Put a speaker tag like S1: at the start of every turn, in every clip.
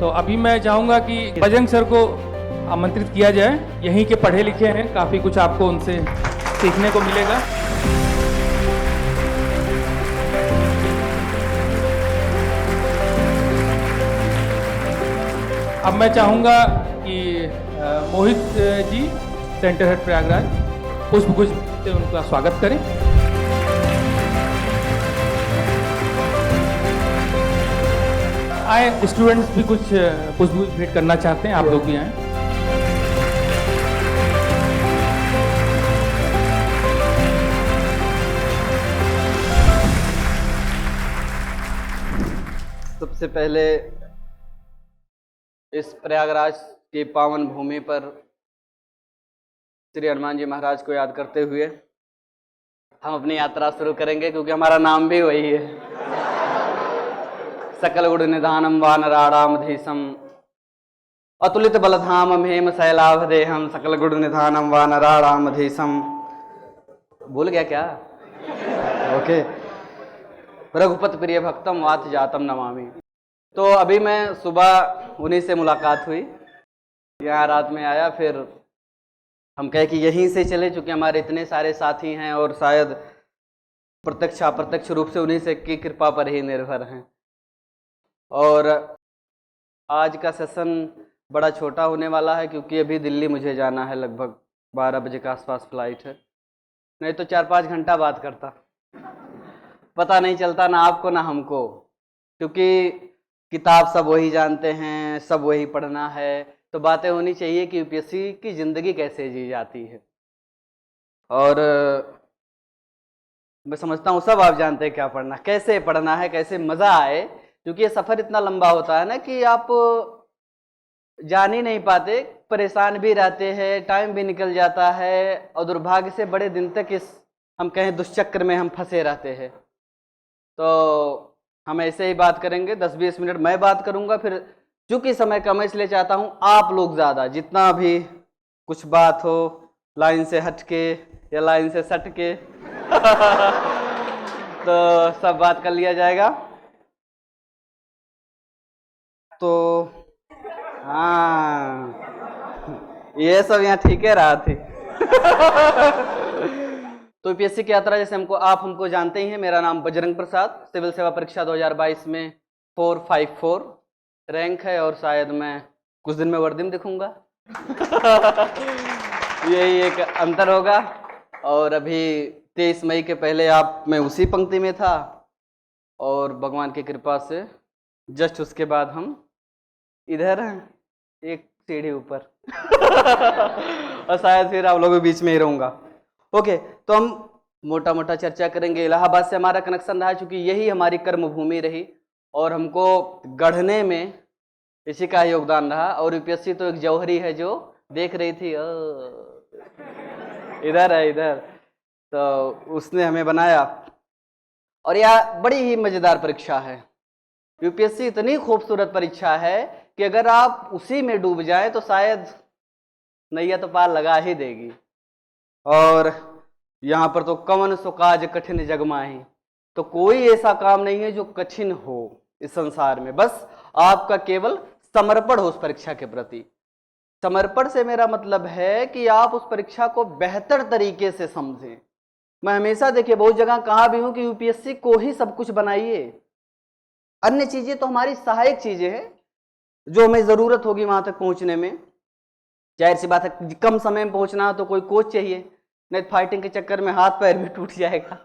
S1: तो अभी मैं चाहूँगा कि बजरंग सर को आमंत्रित किया जाए। यहीं के पढ़े लिखे हैं, काफ़ी कुछ आपको उनसे सीखने को मिलेगा। अब मैं चाहूँगा कि मोहित जी सेंटर हेड प्रयागराज पुष्पगुच्छ से उनका स्वागत करें। आए स्टूडेंट्स भी कुछ पुष्पगुच्छ भेंट करना चाहते हैं, आप लोग भी आए।
S2: सबसे पहले इस प्रयागराज की पावन भूमि पर श्री हनुमान जी महाराज को याद करते हुए हम अपनी यात्रा शुरू करेंगे, क्योंकि हमारा नाम भी वही है। सकल गुण निधानम वानराणामधीशम अतुलित बलधाम हेम शैलाभदेहम सकल गुण निधानम वानराणामधीशम। भूल गया क्या? ओके। रघुपत प्रिय भक्तम वात जातम नमामि। तो अभी मैं सुबह उन्हीं से मुलाकात हुई, यहाँ रात में आया, फिर हम कहे कि यहीं से चले, चूँकि हमारे इतने सारे साथी हैं और शायद प्रत्यक्ष अप्रत्यक्ष रूप से उन्हीं से की कृपा पर ही निर्भर हैं। और आज का सेशन बड़ा छोटा होने वाला है, क्योंकि अभी दिल्ली मुझे जाना है, लगभग 12 बजे के आसपास फ्लाइट है। नहीं तो 4-5 घंटा बात करता, पता नहीं चलता ना आपको ना हमको, क्योंकि किताब सब वही जानते हैं, सब वही पढ़ना है। तो बातें होनी चाहिए कि यूपीएससी की ज़िंदगी कैसे जी जाती है। और मैं समझता हूँ सब आप जानते हैं क्या पढ़ना, कैसे पढ़ना है, कैसे मज़ा आए, क्योंकि ये सफ़र इतना लंबा होता है ना कि आप जान ही नहीं पाते, परेशान भी रहते हैं, टाइम भी निकल जाता है, और दुर्भाग्य से बड़े दिन तक इस हम कहें दुष्चक्र में हम फंसे रहते हैं। तो हम ऐसे ही बात करेंगे, 10-20 मिनट मैं बात करूंगा, फिर चूंकि समय कम है इसलिए चाहता हूं आप लोग ज़्यादा, जितना भी कुछ बात हो लाइन से हट के या लाइन से सट के तो सब बात कर लिया जाएगा। तो हाँ, ये सब यहाँ ठीक है रहा थी। तो यूपीएससी की यात्रा जैसे हमको जानते ही हैं। मेरा नाम बजरंग प्रसाद, सिविल सेवा परीक्षा 2022 में 454 रैंक है, और शायद मैं कुछ दिन में वर्दिम दिखूंगा। यही एक अंतर होगा। और अभी 23 मई के पहले मैं उसी पंक्ति में था, और भगवान की कृपा से जस्ट उसके बाद हम इधर हैं, एक सीढ़ी ऊपर। और शायद फिर आप लोगों के बीच में ही रहूंगा। ओके, तो हम मोटा मोटा चर्चा करेंगे। इलाहाबाद से हमारा कनेक्शन रहा, चूंकि यही हमारी कर्म भूमि रही और हमको गढ़ने में इसी का योगदान रहा। और यूपीएससी तो एक जौहरी है जो देख रही थी, इधर है इधर, तो उसने हमें बनाया। और यह बड़ी ही मजेदार परीक्षा है। यूपीएससी इतनी खूबसूरत परीक्षा है कि अगर आप उसी में डूब जाए तो शायद नैया तो पार लगा ही देगी। और यहाँ पर तो कवन सो काज कठिन जग माही, तो कोई ऐसा काम नहीं है जो कठिन हो इस संसार में, बस आपका केवल समर्पण हो उस परीक्षा के प्रति। समर्पण से मेरा मतलब है कि आप उस परीक्षा को बेहतर तरीके से समझें। मैं हमेशा देखिए बहुत जगह कहा भी हूं कि यूपीएससी को ही सब कुछ बनाइए, अन्य चीजें तो हमारी सहायक चीजें हैं जो हमें जरूरत होगी वहां तक पहुंचने में। जाहिर सी बात है, कम समय में पहुंचना है तो कोई कोच चाहिए, नहीं फाइटिंग के चक्कर में हाथ पैर भी टूट जाएगा।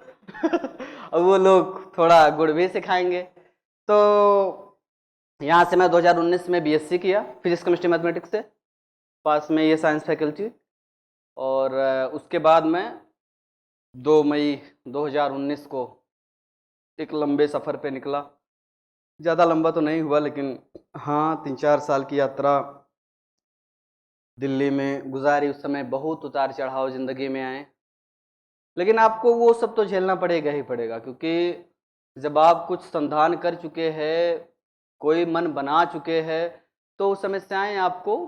S2: और वो लोग थोड़ा गुड़ भी सिखाएंगे। तो यहाँ से मैं 2019 में बीएससी किया फिजिक्स केमिस्ट्री मैथमेटिक्स से, पास में ये साइंस फैकल्टी। और उसके बाद मैं 2 मई 2019 को एक लंबे सफ़र पे निकला। ज़्यादा लंबा तो नहीं हुआ, लेकिन हाँ 3-4 साल की यात्रा दिल्ली में गुजारी। उस समय बहुत उतार चढ़ाव ज़िंदगी में आए, लेकिन आपको वो सब तो झेलना पड़ेगा ही पड़ेगा, क्योंकि जब आप कुछ संधान कर चुके हैं, कोई मन बना चुके हैं, तो समस्याएं आपको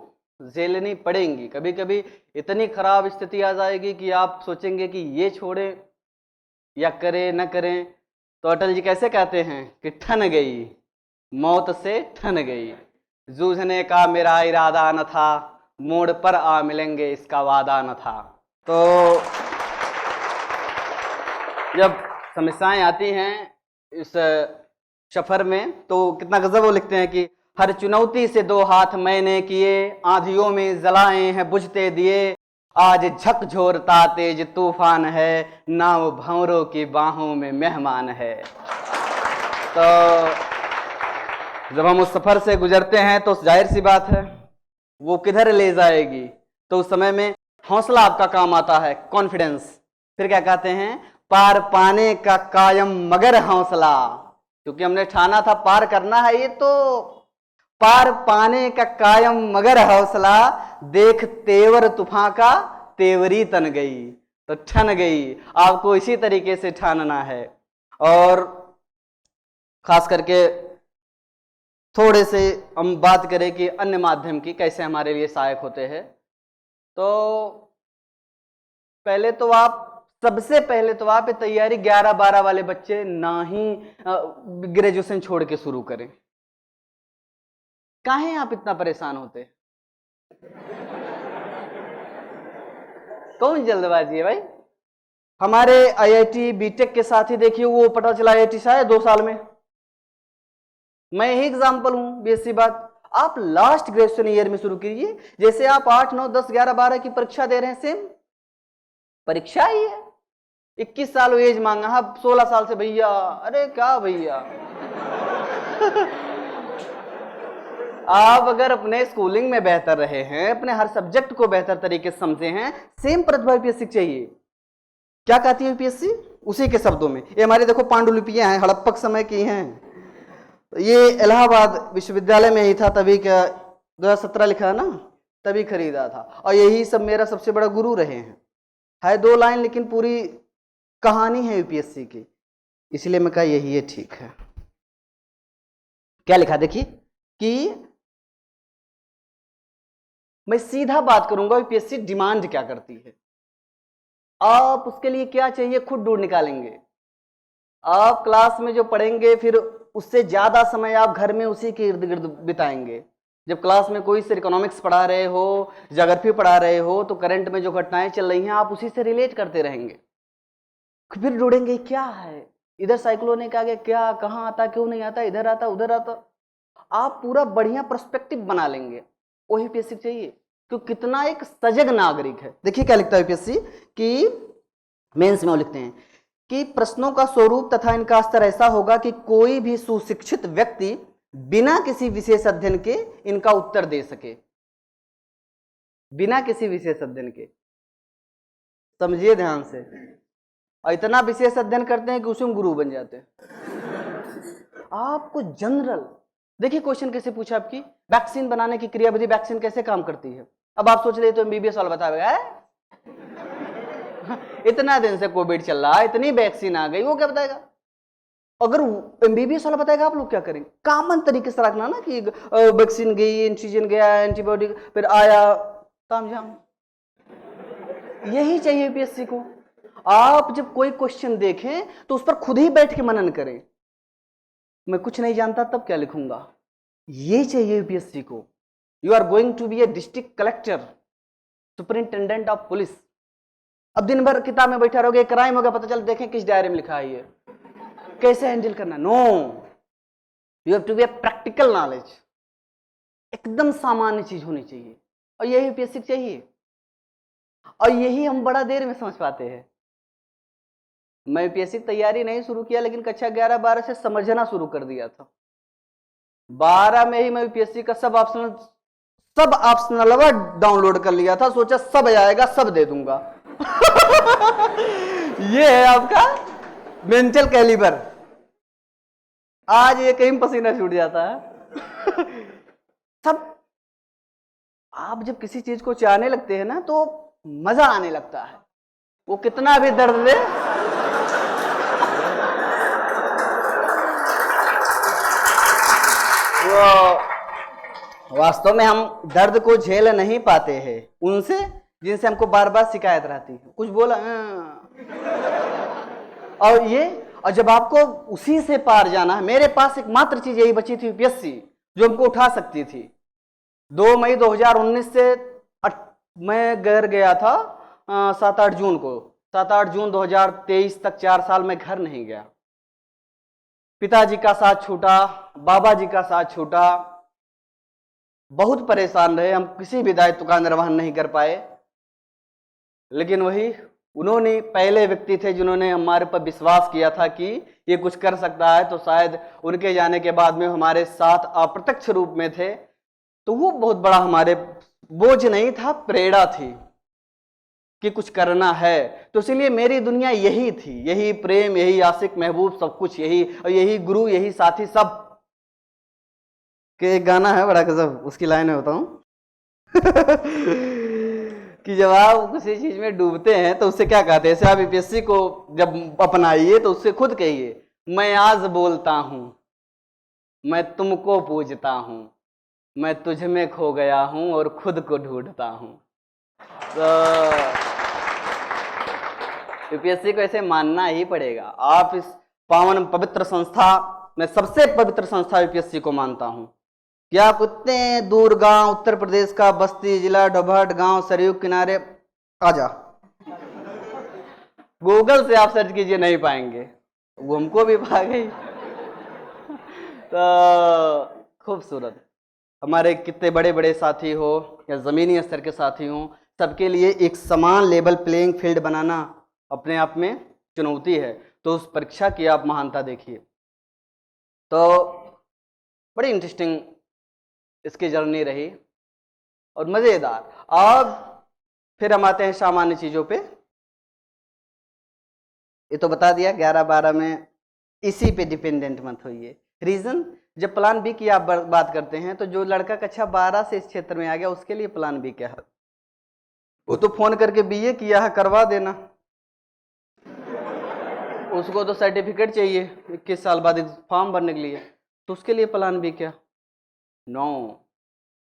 S2: झेलनी पड़ेंगी। कभी कभी इतनी खराब स्थिति आ जाएगी कि आप सोचेंगे कि ये छोड़ें या करें न करें। तो अटल जी कैसे कहते हैं कि ठन गई, मौत से ठन गई। जूझने का मेरा इरादा न था, मोड़ पर आ मिलेंगे इसका वादा न था। तो जब समस्याएं आती हैं इस सफर में तो कितना गजब वो लिखते हैं कि हर चुनौती से दो हाथ मैंने किए, आंधियों में जलाए हैं बुझते दिए, आज झकझोरता तेज तूफान है, नाव भंवरों की बाहों में मेहमान है। तो जब हम उस सफर से गुजरते हैं तो जाहिर सी बात है वो किधर ले जाएगी, तो उस समय में हौसला आपका काम आता है, कॉन्फिडेंस। फिर क्या कहते हैं, पार पाने का कायम मगर हौसला, क्योंकि हमने ठाना था पार करना है, ये तो पार पाने का कायम मगर हौसला, देख तेवर तूफान का तेवरी तन गई, तो ठन गई। आपको इसी तरीके से ठानना है। और खास करके थोड़े से हम बात करें कि अन्य माध्यम की कैसे हमारे लिए सहायक होते हैं, तो सबसे पहले तो आप तैयारी 11-12 वाले बच्चे ना ही ग्रेजुएशन छोड़ के शुरू करें। काहे आप इतना परेशान होते? कौन जल्दबाजी है भाई? हमारे आईआईटी बीटेक के साथ ही देखिए, वो पता चला आईआईटी से आया 2 साल में। मैं ही एग्जाम्पल हूं, बेसी बात। आप लास्ट ग्रेजुएशन ईयर में शुरू कीजिए, जैसे आप 8, 9, 10, 11, 12 की परीक्षा दे रहे हैं, सेम परीक्षा ही है। 21 साल एज मांगा, हाँ 16 साल से भैया। अरे क्या भैया आप अगर अपने स्कूलिंग में बेहतर रहे हैं, अपने हर सब्जेक्ट को बेहतर तरीके से समझे हैं, सेम प्रतिभा यूपीएससी चाहिए। क्या कहती है यूपीएससी? उसी के शब्दों में, ये हमारे देखो पांडुलिपियां हैं, हड़प्पा समय की हैं। ये इलाहाबाद विश्वविद्यालय में ही था, तभी क्या 2017 लिखा है ना, तभी खरीदा था। और यही सब मेरा सबसे बड़ा गुरु रहे हैं। है 2 लाइन लेकिन पूरी कहानी है यूपीएससी की, इसलिए मैं कहा यही है, ठीक है। क्या लिखा देखिए कि मैं सीधा बात करूंगा, यूपीएससी डिमांड क्या करती है, आप उसके लिए क्या चाहिए खुद ढूंढ निकालेंगे। आप क्लास में जो पढ़ेंगे फिर उससे ज्यादा समय आप घर में उसी के इर्द गिर्द बिताएंगे। जब क्लास में कोई से इकोनॉमिक्स पढ़ा रहे हो, ज्योग्राफी पढ़ा रहे हो, तो करंट में जो घटनाएं चल रही हैं आप उसी से रिलेट करते रहेंगे। फिर ढूंढेंगे क्या है, इधर साइक्लोनिक आ गया, क्या कहाँ आता, क्यों नहीं आता, इधर आता उधर आता। आप पूरा बढ़िया पर्सपेक्टिव बना लेंगे। वही यूपीएससी चाहिए, क्योंकि कितना एक सजग नागरिक है। देखिए क्या लिखता है यूपीएससी कि मेंस में वो लिखते हैं कि प्रश्नों का स्वरूप तथा इनका स्तर ऐसा होगा कि कोई भी सुशिक्षित व्यक्ति बिना किसी विशेष अध्ययन के इनका उत्तर दे सके। बिना किसी विशेष अध्ययन के, समझिए ध्यान से। और इतना विशेष अध्ययन करते हैं कि उसमें गुरु बन जाते हैं। आपको जनरल देखिए क्वेश्चन कैसे पूछा आपकी, वैक्सीन बनाने की क्रियाविधि, वैक्सीन कैसे काम करती है। अब आप सोच रहे तो एमबीबीएस वाला बताएगा, इतना दिन से कोविड चल रहा है, इतनी वैक्सीन आ गई, वो क्या बताएगा। अगर एमबीबीएस वाला बताएगा आप लोग क्या करेंगे। कॉमन तरीके से रखना ना कि वैक्सीन गई, एंटीजन गया, एंटीबॉडी फिर आया, तामझाम। यही चाहिए यूपीएससी को। आप जब कोई क्वेश्चन देखें तो उस पर खुद ही बैठ के मनन करें। मैं कुछ नहीं जानता तब क्या लिखूंगा, ये चाहिए यूपीएससी को। You are going to be a district collector, superintendent of police. अब दिन भर किताब में बैठा रहोगे, क्राइम होगा, पता चल देखें किस डायरी में लिखा है ये, कैसे हैंडल करना। No, you have to be a practical knowledge, एकदम सामान्य चीज होनी चाहिए। और यही यूपीएससी चाहिए, और यही हम बड़ा देर में समझ पाते हैं। मैं यूपीएससी की तैयारी नहीं शुरू किया, लेकिन कक्षा 11-12 से समझना शुरू कर दिया था। 12 में ही मैं यूपीएससी का सब ऑप्शनल डाउनलोड कर लिया था, सोचा सब आएगा सब दे दूंगा। ये है आपका मेंटल कैलिबर। आज ये कहीं पसीना छूट जाता है। सब आप जब किसी चीज को चाहने लगते हैं ना तो मजा आने लगता है, वो कितना भी दर्द दे। वास्तव में हम दर्द को झेल नहीं पाते हैं उनसे जिनसे हमको बार बार शिकायत रहती है, कुछ बोला और जब आपको उसी से पार जाना है। मेरे पास एकमात्र चीज यही बची थी यूपीएससी, जो हमको उठा सकती थी। 2 मई 2019 से मैं घर गया था 7-8 जून को, 7-8 जून 2023 तक 4 साल में घर नहीं गया। पिताजी का साथ छूटा, बाबा जी का साथ छूटा, बहुत परेशान रहे, हम किसी भी दायित्व का निर्वहन नहीं कर पाए। लेकिन वही उन्होंने पहले व्यक्ति थे जिन्होंने हमारे पर विश्वास किया था कि ये कुछ कर सकता है, तो शायद उनके जाने के बाद में हमारे साथ अप्रत्यक्ष रूप में थे। तो वो बहुत बड़ा हमारे बोझ नहीं था, प्रेरणा थी कि कुछ करना है। तो इसलिए मेरी दुनिया यही थी, यही प्रेम, यही आशिक महबूब, सब कुछ यही, और यही गुरु, यही साथी सब। के एक गाना है बड़ा गजब, उसकी लाइन में बताऊं कि जब आप किसी चीज में डूबते हैं तो उससे क्या कहते हैं, जैसे आप यूपीएससी को जब अपनाइए तो उससे खुद कहिए, मैं आज बोलता हूं, मैं तुमको पूजता हूं, मैं तुझ में खो गया हूं और खुद को ढूंढता हूं। तो यूपीएससी को ऐसे मानना ही पड़ेगा। आप इस पावन पवित्र संस्था, मैं सबसे पवित्र संस्था यूपीएससी को मानता हूं कि आप इतने दूर गांव, उत्तर प्रदेश का बस्ती जिला, डोभट गांव, सरयू किनारे आजा, गूगल से आप सर्च कीजिए नहीं पाएंगे, वो हमको भी पा गई। तो खूबसूरत, हमारे कितने बड़े बड़े साथी हो या जमीनी स्तर के साथी हो, सबके लिए एक समान लेवल प्लेइंग फील्ड बनाना अपने आप में चुनौती है। तो उस परीक्षा की आप महानता देखिए। तो बड़ी इंटरेस्टिंग इसकी जर्नी रही और मजेदार। अब फिर हम आते हैं सामान्य चीजों पे। ये तो बता दिया 11-12 में इसी पे डिपेंडेंट मत होइए। रीजन, जब प्लान बी की आप बात करते हैं तो जो लड़का कक्षा 12 से इस क्षेत्र में आ गया उसके लिए प्लान बी क्या है? वो तो फोन करके बीए किया है करवा देना, उसको तो सर्टिफिकेट चाहिए 21 साल बाद फॉर्म भरने के लिए, तो उसके लिए प्लान बी क्या? नो।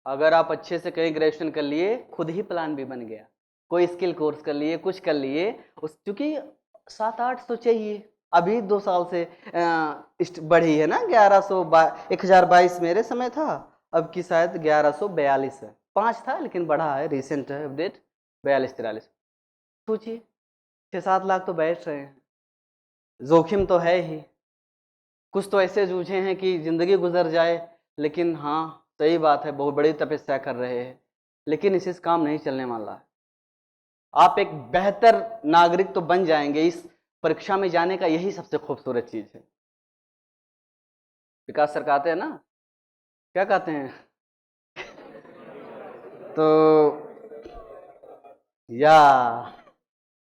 S2: अगर आप अच्छे से कहीं ग्रेजुएशन कर लिए, खुद ही प्लान बी बन गया। कोई स्किल कोर्स कर लिए, कुछ कर लिए, उस क्योंकि 7-8 तो चाहिए। अभी 2 साल से बढ़ी है ना, 1022 मेरे समय था, अब की शायद 1142 है। 5 था लेकिन बढ़ा है, रिसेंट है अपडेट, 42-43। सोचिए 6-7 लाख तो बैठ रहे हैं, जोखिम तो है ही। कुछ तो ऐसे जूझे हैं कि जिंदगी गुजर जाए, लेकिन हाँ सही बात है, बहुत बड़ी तपस्या कर रहे हैं, लेकिन इससे काम नहीं चलने वाला है। आप एक बेहतर नागरिक तो बन जाएंगे, इस परीक्षा में जाने का यही सबसे खूबसूरत चीज है। विकास सर कहते हैं ना, क्या कहते हैं तो या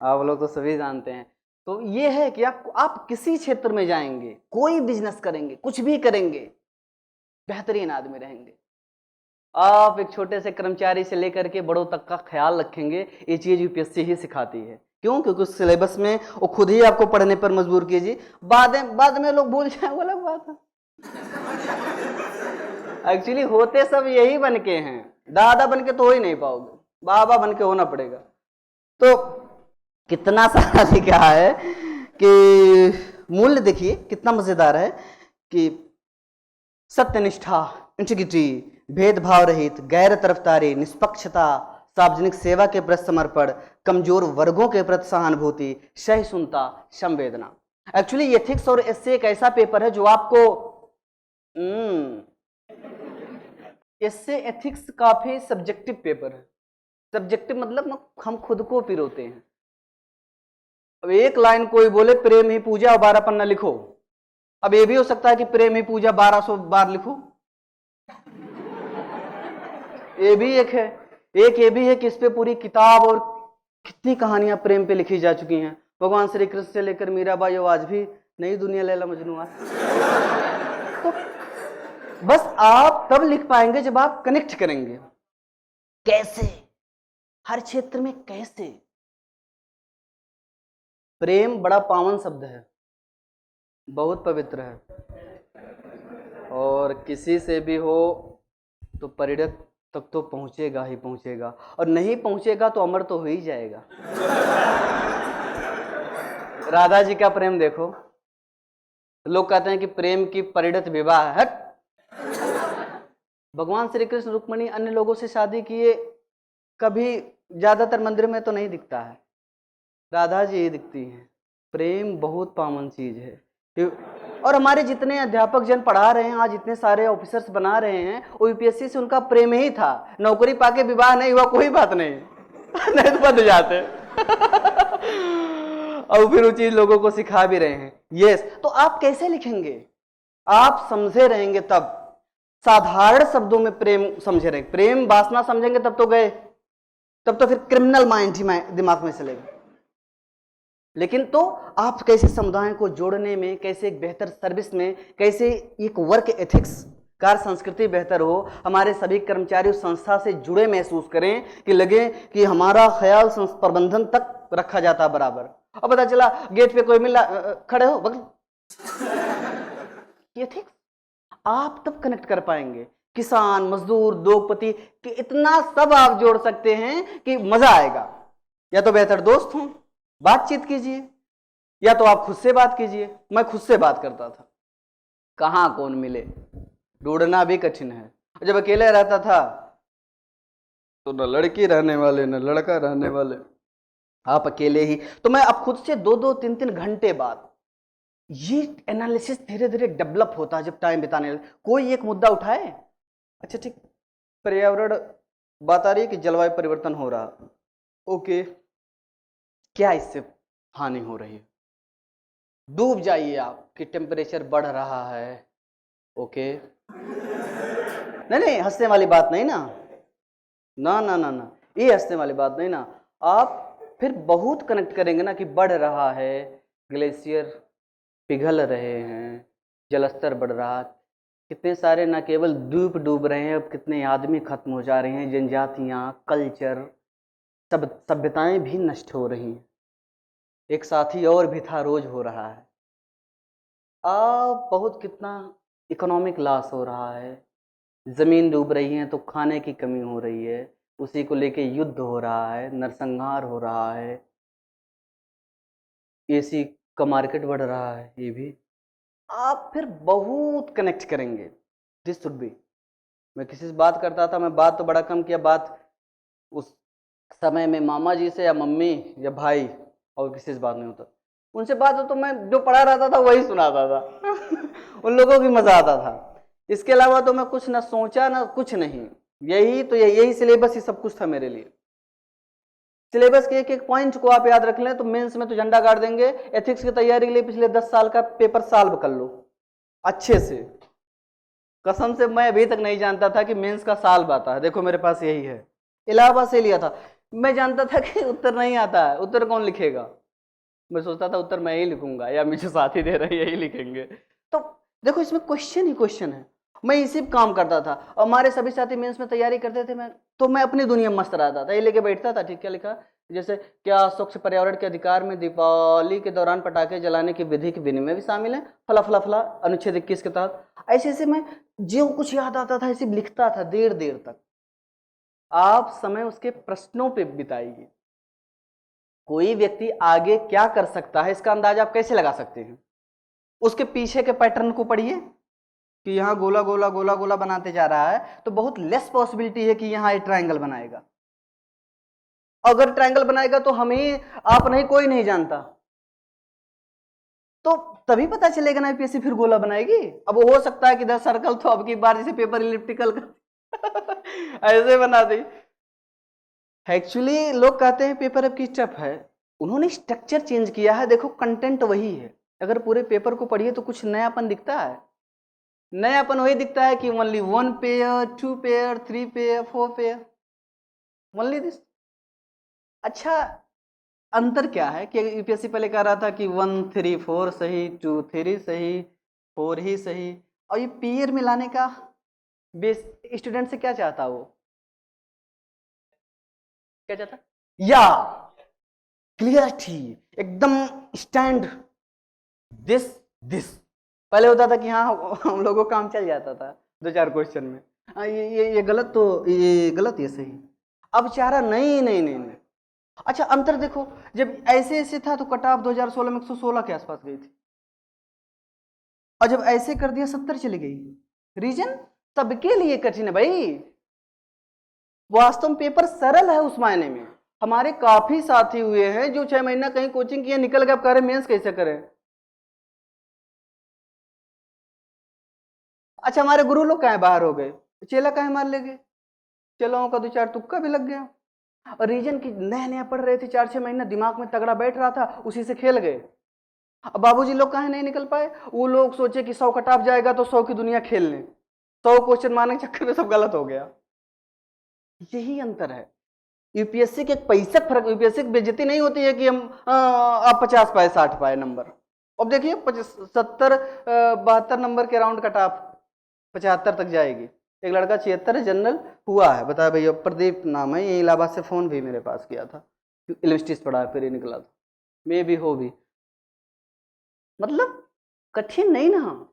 S2: आप लोग तो सभी जानते हैं। तो ये है कि आप किसी क्षेत्र में जाएंगे, कोई बिजनेस करेंगे, कुछ भी करेंगे, बेहतरीन आदमी रहेंगे। आप एक छोटे से कर्मचारी से लेकर के बड़ों तक का ख्याल रखेंगे, ये चीज यूपीएससी ही सिखाती है। क्यों? क्योंकि उस सिलेबस में वो खुद ही आपको पढ़ने पर मजबूर कीजिए। बाद में लोग भूल जाए, वो अलग बात है। एक्चुअली होते सब यही बन के हैं, दादा बन के तो हो ही नहीं पाओगे, बाबा बन के होना पड़ेगा। तो कितना सारा लिखा है कि मूल्य देखिए कितना मजेदार है कि सत्यनिष्ठा, इंटीग्रिटी, भेदभाव रहित, गैर तरफदारी, निष्पक्षता, सार्वजनिक सेवा के प्रति समर्पण, कमजोर वर्गों के प्रति सहानुभूति, सहिष्णुता, संवेदना। एक्चुअली एथिक्स और एसए एक ऐसा पेपर है जो आपको एसए एथिक्स काफी सब्जेक्टिव पेपर है। सब्जेक्टिव मतलब हम खुद को पिरोते हैं। अब एक लाइन कोई बोले प्रेम ही पूजा और 12 पन्ना लिखो, अब ये भी हो सकता है कि प्रेम ही पूजा 1200 बार लिखो, ये भी एक है। एक ये भी है कि इस पे पूरी किताब और कितनी कहानियां प्रेम पे लिखी जा चुकी हैं। भगवान श्री कृष्ण से लेकर मीराबाई और आज भी नई दुनिया लैला मजनू। तो बस आप तब लिख पाएंगे जब आप कनेक्ट करेंगे। कैसे? हर क्षेत्र में कैसे? प्रेम बड़ा पावन शब्द है, बहुत पवित्र है, और किसी से भी हो तो परिणत तक तो पहुंचेगा ही पहुंचेगा, और नहीं पहुंचेगा तो अमर तो हो ही जाएगा। राधा जी का प्रेम देखो, लोग कहते हैं कि प्रेम की परिणत विवाह है, भगवान श्री कृष्ण रुक्मिणी अन्य लोगों से शादी किए, कभी ज्यादातर मंदिर में तो नहीं दिखता है, राधा जी ही दिखती हैं। प्रेम बहुत पावन चीज है। और हमारे जितने अध्यापक जन पढ़ा रहे हैं आज, इतने सारे ऑफिसर्स बना रहे हैं, वो यूपीएससी से उनका प्रेम ही था। नौकरी पाके विवाह नहीं हुआ कोई बात नहीं नहीं तो बंद जाते और फिर वो चीज लोगों को सिखा भी रहे हैं। यस, तो आप कैसे लिखेंगे? आप समझे रहेंगे तब, साधारण शब्दों में प्रेम समझे रहेंगे। प्रेम वासना समझेंगे तब तो गए, तब तो फिर क्रिमिनल माइंड ही दिमाग में चलेगा। लेकिन तो आप कैसे समुदाय को जोड़ने में, कैसे एक बेहतर सर्विस में, कैसे एक वर्क एथिक्स, कार्य संस्कृति बेहतर हो, हमारे सभी कर्मचारी उस संस्था से जुड़े महसूस करें कि लगे कि हमारा ख्याल प्रबंधन तक रखा जाता बराबर। अब पता चला गेट पे कोई मिला, खड़े हो बगल, एथिक्स आप तब कनेक्ट कर पाएंगे। किसान, मजदूर, उद्योगपति कि इतना सब आप जोड़ सकते हैं कि मजा आएगा। या तो बेहतर दोस्त हों, बातचीत कीजिए, या तो आप खुद से बात कीजिए। मैं खुद से बात करता था, कहां कौन मिले, ढूंढना भी कठिन है। जब अकेले रहता था तो न लड़की रहने वाले न लड़का रहने वाले, आप अकेले ही। तो मैं अब खुद से 2-2, 3-3 घंटे बाद ये एनालिसिस धीरे धीरे डेवलप होता है। जब टाइम बिताने कोई एक मुद्दा उठाए, अच्छा ठीक, पर्यावरण बात आ रही है कि जलवायु परिवर्तन हो रहा, ओके, क्या इससे हानि हो रही है? डूब जाइए आप कि टेम्परेचर बढ़ रहा है, ओके, नहीं नहीं हंसने वाली बात नहीं ना, ना ना ना ना, ये हंसने वाली बात नहीं ना। आप फिर बहुत कनेक्ट करेंगे ना कि बढ़ रहा है, ग्लेशियर पिघल रहे हैं, जलस्तर बढ़ रहा, कितने सारे ना केवल द्वीप डूब रहे हैं, अब कितने आदमी खत्म हो जा रहे हैं, जनजातियां, कल्चर, सब सभ्यताएं भी नष्ट हो रही हैं। एक साथी और भी था, रोज हो रहा है। बहुत कितना इकोनॉमिक लॉस हो रहा है, जमीन डूब रही है तो खाने की कमी हो रही है, उसी को लेके युद्ध हो रहा है, नरसंहार हो रहा है, एसी का मार्केट बढ़ रहा है। ये भी आप फिर बहुत कनेक्ट करेंगे। दिस शुड बी, मैं किसी से बात करता था, मैं बात तो बड़ा कम किया, बात उस समय में मामा जी से या मम्मी या भाई, और किसी से बात नहीं होता। उनसे बात हो तो मैं जो पढ़ा रहता था वही सुनाता था उन लोगों की मजा आता था। इसके अलावा तो मैं कुछ ना सोचा ना कुछ नहीं, यही सिलेबस ही सब कुछ था मेरे लिए। सिलेबस के एक एक पॉइंट को आप याद रख लें तो मेंस में तो झंडा गाड़ देंगे। एथिक्स की तैयारी के लिए पिछले 10 साल का पेपर सॉल्व कर लो अच्छे से। कसम से मैं अभी तक नहीं जानता था कि मेंस का सॉल्व आता है। देखो मेरे पास यही है, इलाहाबाद से लिया था। मैं जानता था कि उत्तर नहीं आता है, उत्तर कौन लिखेगा। मैं सोचता था उत्तर मैं ही लिखूंगा या मुझे साथी दे रहे यही लिखेंगे। तो देखो इसमें क्वेश्चन ही क्वेश्चन है। मैं इसी पे काम करता था। हमारे सभी साथी मेंस में तैयारी करते थे, मैं अपनी दुनिया में मस्त रहता था। ये लेके बैठता था, ठीक क्या लिखा, जैसे क्या स्वच्छ पर्यावरण के अधिकार में दीपावली के दौरान पटाखे जलाने की विधि के विनिमय भी शामिल है, फला फला फला, अनुच्छेद 21 के तहत। ऐसे ऐसे मैं जो कुछ याद आता था ऐसे लिखता था देर देर तक। आप समय उसके प्रश्नों पे बिताइए। कोई व्यक्ति आगे क्या कर सकता है इसका अंदाजा आप कैसे लगा सकते हैं? उसके पीछे के पैटर्न को पढ़िए कि यहां गोला गोला गोला गोला बनाते जा रहा है तो बहुत लेस पॉसिबिलिटी है कि यहां एक ट्रायंगल बनाएगा। अगर ट्रायंगल बनाएगा तो हमें आप नहीं, कोई नहीं जानता, तो तभी पता चलेगा ना यूपीएससी फिर गोला बनाएगी। अब हो सकता है कि 10 सर्कल तो अब की बार जैसे पेपर इलिप्टिकल का ऐसे बना दी। एक्चुअली लोग कहते हैं पेपर अब की टफ है, उन्होंने स्ट्रक्चर चेंज किया है। देखो कंटेंट वही है, अगर पूरे पेपर को पढ़िए तो कुछ नयापन दिखता है। नयापन वही दिखता है कि only 1 pair, 2 pair, 3 pair, 4 pair, only this. अच्छा अंतर क्या है कि यूपीएससी पहले कह रहा था कि 1 3 4 सही, 2 3 सही, 4 ही सही, और ये पेयर मिलाने का बेस स्टूडेंट से क्या चाहता वो, क्या चाहता, या क्लियरिटी, एकदम स्टैंड दिस। पहले होता था कि हाँ हम लोगों को काम चल जाता था 2-4 क्वेश्चन में, ये गलत, तो ये गलत, ये सही। अब चाह रहा नहीं नहीं नहीं नहीं। अच्छा अंतर देखो, जब ऐसे ऐसे था तो कट ऑफ 2016 में 116 के आसपास गई थी, और जब ऐसे कर दिया 70 चली गई। रीजन सबके लिए कठिन है भाई। वास्तव में पेपर सरल है उस मायने में। हमारे काफी साथी हुए हैं जो 6 महीना कहीं कोचिंग किए, निकल गए, अब कह रहे मेंस कैसे करें। अच्छा हमारे गुरु लोग कहाँ बाहर हो गए, चेला कहाँ मार ले गए, चेलाओं का 2-4 तुक्का भी लग गया। और रीजन की नया नया पढ़ रहे थे, 4-6 महीना दिमाग में तगड़ा बैठ रहा था, उसी से खेल गए। अब बाबूजी लोग कहाँ नहीं निकल पाए, वो लोग सोचे कि 100 कटाप जाएगा तो 100 की दुनिया खेल लें, 100 क्वेश्चन मारने के चक्कर में सब गलत हो गया। यही अंतर है। यूपीएससी के पैसे फर्क, यूपीएससी की बेइज्जती नहीं होती है कि हम आप 50 पाए 60 पाए नंबर। अब देखिए 70-72 नंबर के राउंड कट ऑफ 75 तक जाएगी। एक लड़का 76 जनरल हुआ है, बताया भैया, प्रदीप नाम है, ये इलाहाबाद से फोन भी मेरे पास किया था, इलेक्ट्रिस पढ़ा फिर ही निकला था, मे भी हो भी। मतलब कठिन नहीं ना,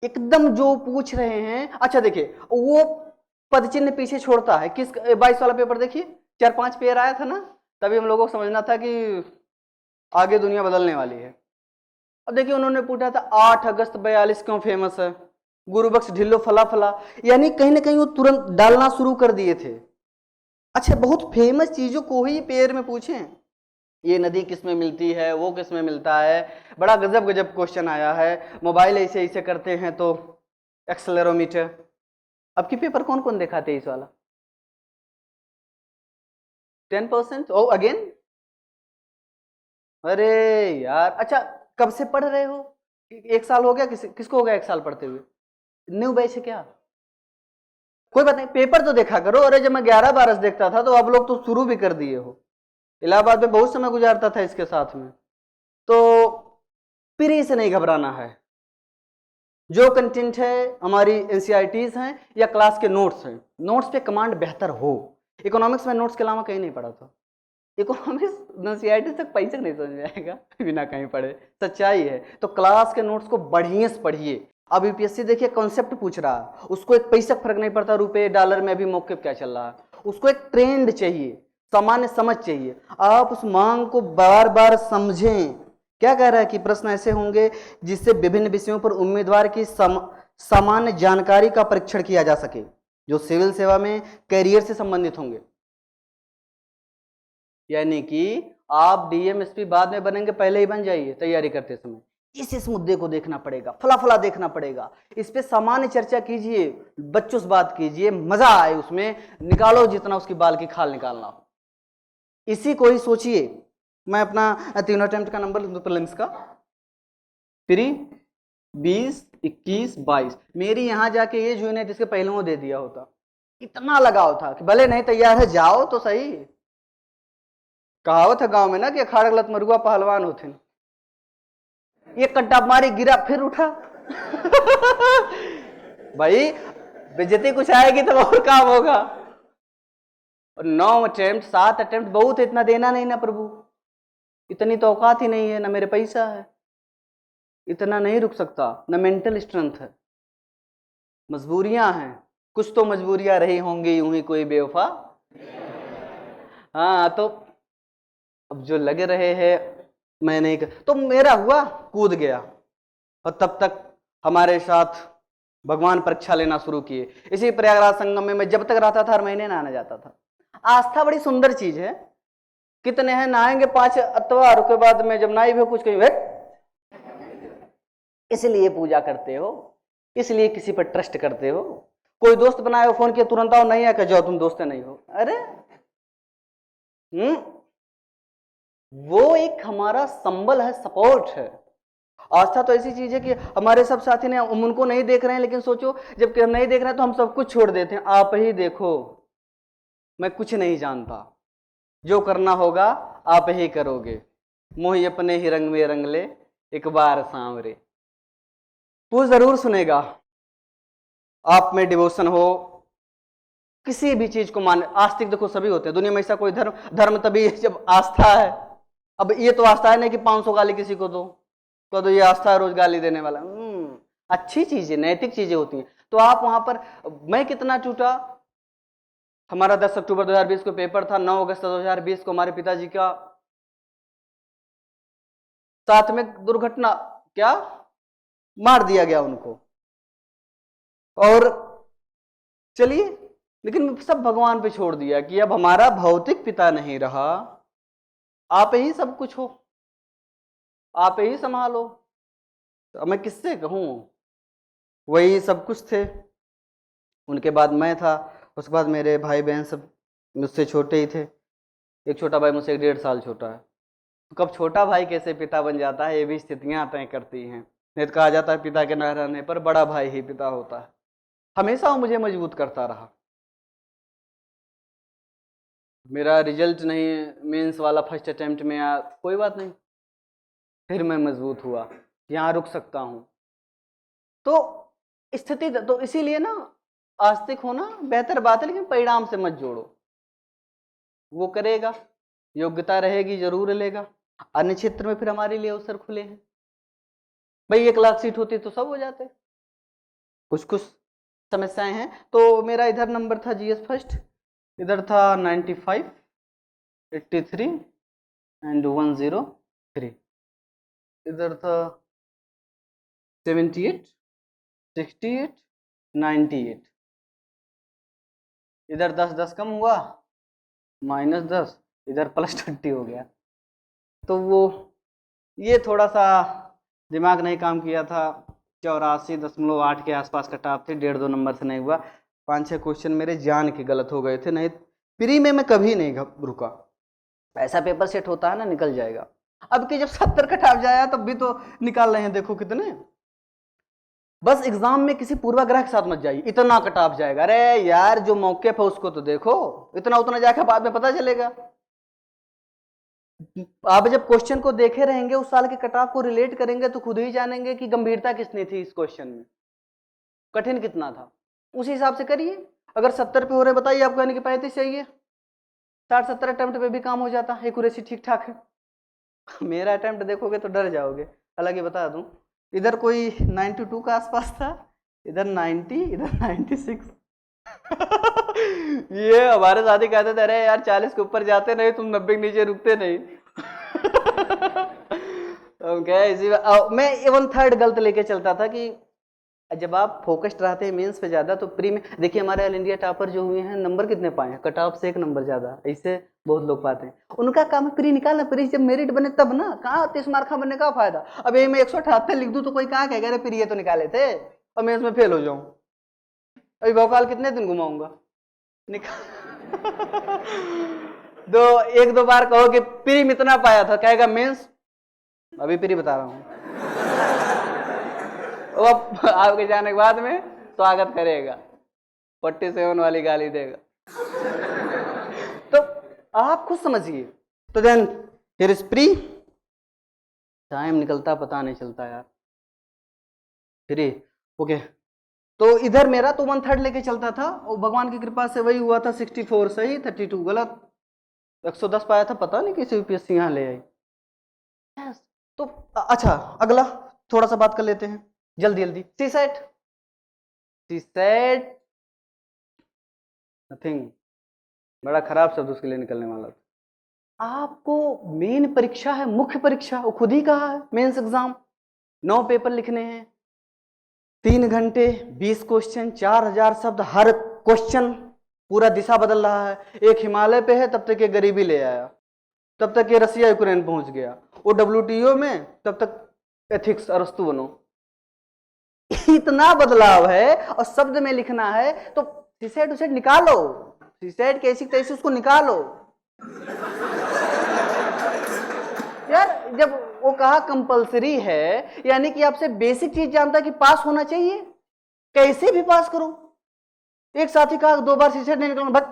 S2: एकदम जो पूछ रहे हैं। अच्छा देखिए वो पद चिन्ह पीछे छोड़ता है, किस 22 वाला पेपर देखिए 4-5 पेयर आया था ना, तभी हम लोगों को समझना था कि आगे दुनिया बदलने वाली है। अब देखिए उन्होंने पूछा था 8 अगस्त 42 क्यों फेमस है, गुरुबख्श ढिल्लो फला फला, यानी कहीं ना कहीं वो तुरंत डालना शुरू कर दिए थे। अच्छा बहुत फेमस चीजों को ही पेयर में पूछे, ये नदी किस में मिलती है, वो किस में मिलता है, बड़ा गजब गजब क्वेश्चन आया है। मोबाइल ऐसे ऐसे करते हैं तो एक्सेलेरोमीटर। अब की पेपर कौन कौन देखा 23 वाला, 10%? ओ अगेन, अरे यार। अच्छा कब से पढ़ रहे हो, 1 साल हो गया, किसको हो गया 1 साल पढ़ते हुए, न्यू बैच है क्या? कोई बात नहीं, पेपर तो देखा करो। अरे जब मैं 11-12 देखता था तो आप लोग तो शुरू भी कर दिए हो। इलाहाबाद में बहुत समय गुजारता था इसके साथ में, तो प्री से नहीं घबराना है। जो कंटेंट है हमारी एनसीईआरटीज हैं या क्लास के नोट्स हैं, नोट्स पे कमांड बेहतर हो। इकोनॉमिक्स में नोट्स के अलावा कहीं नहीं पढ़ा था, इकोनॉमिक्स एनसीईआरटी तक पैसे नहीं समझ में आएगा बिना कहीं पढ़े, सच्चाई है। तो क्लास के नोट्स को बढ़िया से पढ़िए। अब यूपीएससी देखिए कॉन्सेप्ट पूछ रहा है, उसको एक पैसे का फर्क नहीं पड़ता रुपए डॉलर में अभी मौके क्या चल रहा है, उसको एक ट्रेंड चाहिए, सामान्य समझ चाहिए। आप उस मांग को बार बार समझें। क्या कह रहा है कि प्रश्न ऐसे होंगे जिससे विभिन्न विषयों पर उम्मीदवार की सामान्य जानकारी का परीक्षण किया जा सके, जो सिविल सेवा में कैरियर से संबंधित होंगे। यानी कि आप डीएमएसपी बाद में बनेंगे, पहले ही बन जाइए तैयारी करते समय। इस मुद्दे को देखना पड़ेगा, फला फला देखना पड़ेगा, इस पे सामान्य चर्चा कीजिए, बच्चों से बात कीजिए, मजा आए उसमें, निकालो जितना उसकी बाल की खाल निकालना हो। इसी को ही सोचिए। मैं अपना तीनों अटेम्प्ट का नंबर लिख दूं प्रीलिम्स का, प्री 20, 21, 22। मेरी यहां जाके ये जो है जिसके पहलुओं दे दिया होता, इतना लगाव था कि भले नहीं तैयार है जाओ तो सही। कहावत है गांव में ना कि अखाड़ गलत मरुआ पहलवान होते, ये कट्टा मारी गिरा फिर उठा भाई बेइज्जती कुछ आएगी तो और काम होगा। और 9 अटेम्प्ट 7 अटेम्प्ट बहुत है, इतना देना नहीं ना प्रभु, इतनी तो औकात ही नहीं है, ना मेरे पैसा है, इतना नहीं रुक सकता, ना मेंटल स्ट्रेंथ है, मजबूरियां हैं। कुछ तो मजबूरियां रही होंगी, यूं ही कोई बेवफा। हाँ तो अब जो लगे रहे हैं मैं नहीं तो मेरा हुआ कूद गया, और तब तक हमारे साथ भगवान परीक्षा लेना शुरू किए। इसी प्रयागराज संगम में मैं जब तक रहता था हर महीने नहाने जाता था। आस्था बड़ी सुंदर चीज है, कितने हैं नहाएंगे 5 अतवार के बाद में जब नाई भी कुछ कहीं इसलिए पूजा करते हो, इसलिए किसी पर ट्रस्ट करते हो। कोई दोस्त बनाए हो, फोन किया तुरंत आओ, नहीं आकर जाओ तुम दोस्त नहीं हो। अरे वो एक हमारा संबल है, सपोर्ट है। आस्था तो ऐसी चीज है कि हमारे सब साथी ने, हम उनको नहीं देख रहे हैं, लेकिन सोचो जब हम नहीं देख रहे हैं तो हम सब कुछ छोड़ देते हैं। आप ही देखो, मैं कुछ नहीं जानता, जो करना होगा आप ही करोगे, मोही अपने ही रंग में रंग ले एक बार सांवरे। वो जरूर सुनेगा। आप में डिवोशन हो, किसी भी चीज को मान, आस्तिक देखो सभी होते हैं दुनिया में, ऐसा कोई धर्म तभी जब आस्था है। अब ये तो आस्था है नहीं कि 500 गाली किसी को दो, तो ये आस्था है रोज गाली देने वाला। अच्छी चीजें, नैतिक चीजें होती हैं। तो आप वहां पर, मैं कितना टूटा, हमारा 10 अक्टूबर 2020 को पेपर था, 9 अगस्त 2020 को हमारे पिताजी का साथ में दुर्घटना, क्या मार दिया गया उनको। और चलिए, लेकिन सब भगवान पे छोड़ दिया कि अब हमारा भौतिक पिता नहीं रहा, आप ही सब कुछ हो, आप ही संभालो। अब मैं किससे कहूं, वही सब कुछ थे। उनके बाद मैं था, उसके बाद मेरे भाई बहन सब मुझसे छोटे ही थे। एक छोटा भाई मुझसे 1.5 साल छोटा है। तो कब छोटा भाई कैसे पिता बन जाता है, ये भी स्थितियां तय करती हैं। नहीं तो कहा जाता है पिता के न रहने पर बड़ा भाई ही पिता होता है। हमेशा वो मुझे मजबूत करता रहा। मेरा रिजल्ट नहीं मेंस वाला फर्स्ट अटेम्प्ट में आया, कोई बात नहीं, फिर मैं मजबूत हुआ, यहाँ रुक सकता हूँ। तो स्थिति, तो इसीलिए ना आस्तिक होना बेहतर बात है, लेकिन परिणाम से मत जोड़ो। वो करेगा, योग्यता रहेगी, जरूर लेगा। अन्य क्षेत्र में फिर हमारे लिए अवसर खुले हैं। भाई 1 लाख सीट होती तो सब हो जाते, कुछ कुछ समस्याएं हैं। तो मेरा इधर नंबर था जीएस फर्स्ट, इधर था 95, 83 एंड 103, इधर था 78, 68, 98, इधर 10 कम हुआ, -10, इधर +20 हो गया। तो वो ये थोड़ा सा दिमाग नहीं काम किया था। 84.8 के आसपास कट ऑफ थे, 1.5-2 नंबर से नहीं हुआ। 5-6 क्वेश्चन मेरे जान के गलत हो गए थे, नहीं प्री में मैं कभी नहीं रुका। ऐसा पेपर सेट होता है ना, निकल जाएगा। अब कि जब 70 कट ऑफ जाया तब भी तो निकाल रहे हैं, देखो कितने। बस एग्जाम में किसी पूर्वाग्रह के साथ मत जाइए, इतना कट ऑफ जाएगा। अरे यार जो मौके पे उसको तो देखो, इतना उतना जाकर बाद में पता चलेगा। आप जब क्वेश्चन को देखे रहेंगे, उस साल के कट ऑफ को रिलेट करेंगे तो खुद ही जानेंगे कि गंभीरता कितनी थी इस क्वेश्चन में, कठिन कितना था। उसी हिसाब से करिए। अगर 70 पे हो रहे बताइए, आपको यानी कि 35 चाहिए, 60-70 अटेम्प्ट पे भी काम हो जाता, एक्यूरेसी ठीक ठाक है। मेरा अटेम्प्ट देखोगे तो डर जाओगे। हालांकि बता दूं, इधर कोई 92 का आसपास था, इधर 90, इधर 96। ये हमारे साथ ही कहते थे, अरे यार 40 के ऊपर जाते नहीं, तुम 90 के नीचे रुकते नहीं। तो क्या इसी मैं 1/3 गलत लेके चलता था कि जब आप फोकस्ड रहते हैं मेंस पे ज्यादा, तो प्री में देखिए हमारे ऑल इंडिया टॉपर जो हुए हैं, नंबर कितने पाए हैं, कट ऑफ से 1 नंबर ज्यादा, ऐसे बहुत लोग पाते हैं। उनका काम है प्री निकालना, प्री जब मेरिट बने तब ना, कहाँ 30 मार्क बनने का फायदा। अब ये मैं 178 लिख दूं तो कोई कहाँ कहेगा अरे प्री ये तो निकाले थे, और मैं इसमें फेल हो जाऊं। अभी भोकाल कितने दिन घुमाऊंगा, दो 1-2 बार कहो कि प्री में इतना पाया था, कहेगा मेंस, अभी प्री बता रहा हूं। वो आपके जाने के बाद में स्वागत करेगा, 47 वाली गाली देगा। तो आप खुद समझिए। तो then here is free, time निकलता पता नहीं चलता यार। Free okay. तो इधर मेरा तो 1/3 लेके चलता था, और भगवान की कृपा से वही हुआ था, 64 सही, 32 गलत, 110 पाया था, पता नहीं कैसे यूपीएससी यहाँ ले आई। तो अच्छा, अगला थोड़ा सा बात कर लेते हैं जल्दी जल्दी। सीसेट, सीसेट नथिंग, बड़ा खराब शब्द उसके लिए निकलने वाला था। आपको मेन परीक्षा है, मुख्य परीक्षा, वो खुद ही कहा है, मेंस एग्जाम 9 पेपर लिखने हैं, 3 घंटे, 20 क्वेश्चन, 4000 शब्द, हर क्वेश्चन पूरा दिशा बदल रहा है। एक हिमालय पे है, तब तक ये गरीबी ले आया, तब तक ये रसिया यूक्रेन पहुंच गया, वो WTO में, तब तक एथिक्स अरस्तु बनो। इतना बदलाव है, और शब्द में लिखना है, तो सीसेट उसेट निकालो, सीसेट कैसी तैसी उसको निकालो। यार जब वो कहा कंपलसरी है, यानी कि आपसे बेसिक चीज जानता है कि पास होना चाहिए, कैसे भी पास करो। एक साथी कहा 2 बार सीसेट नहीं निकला, बट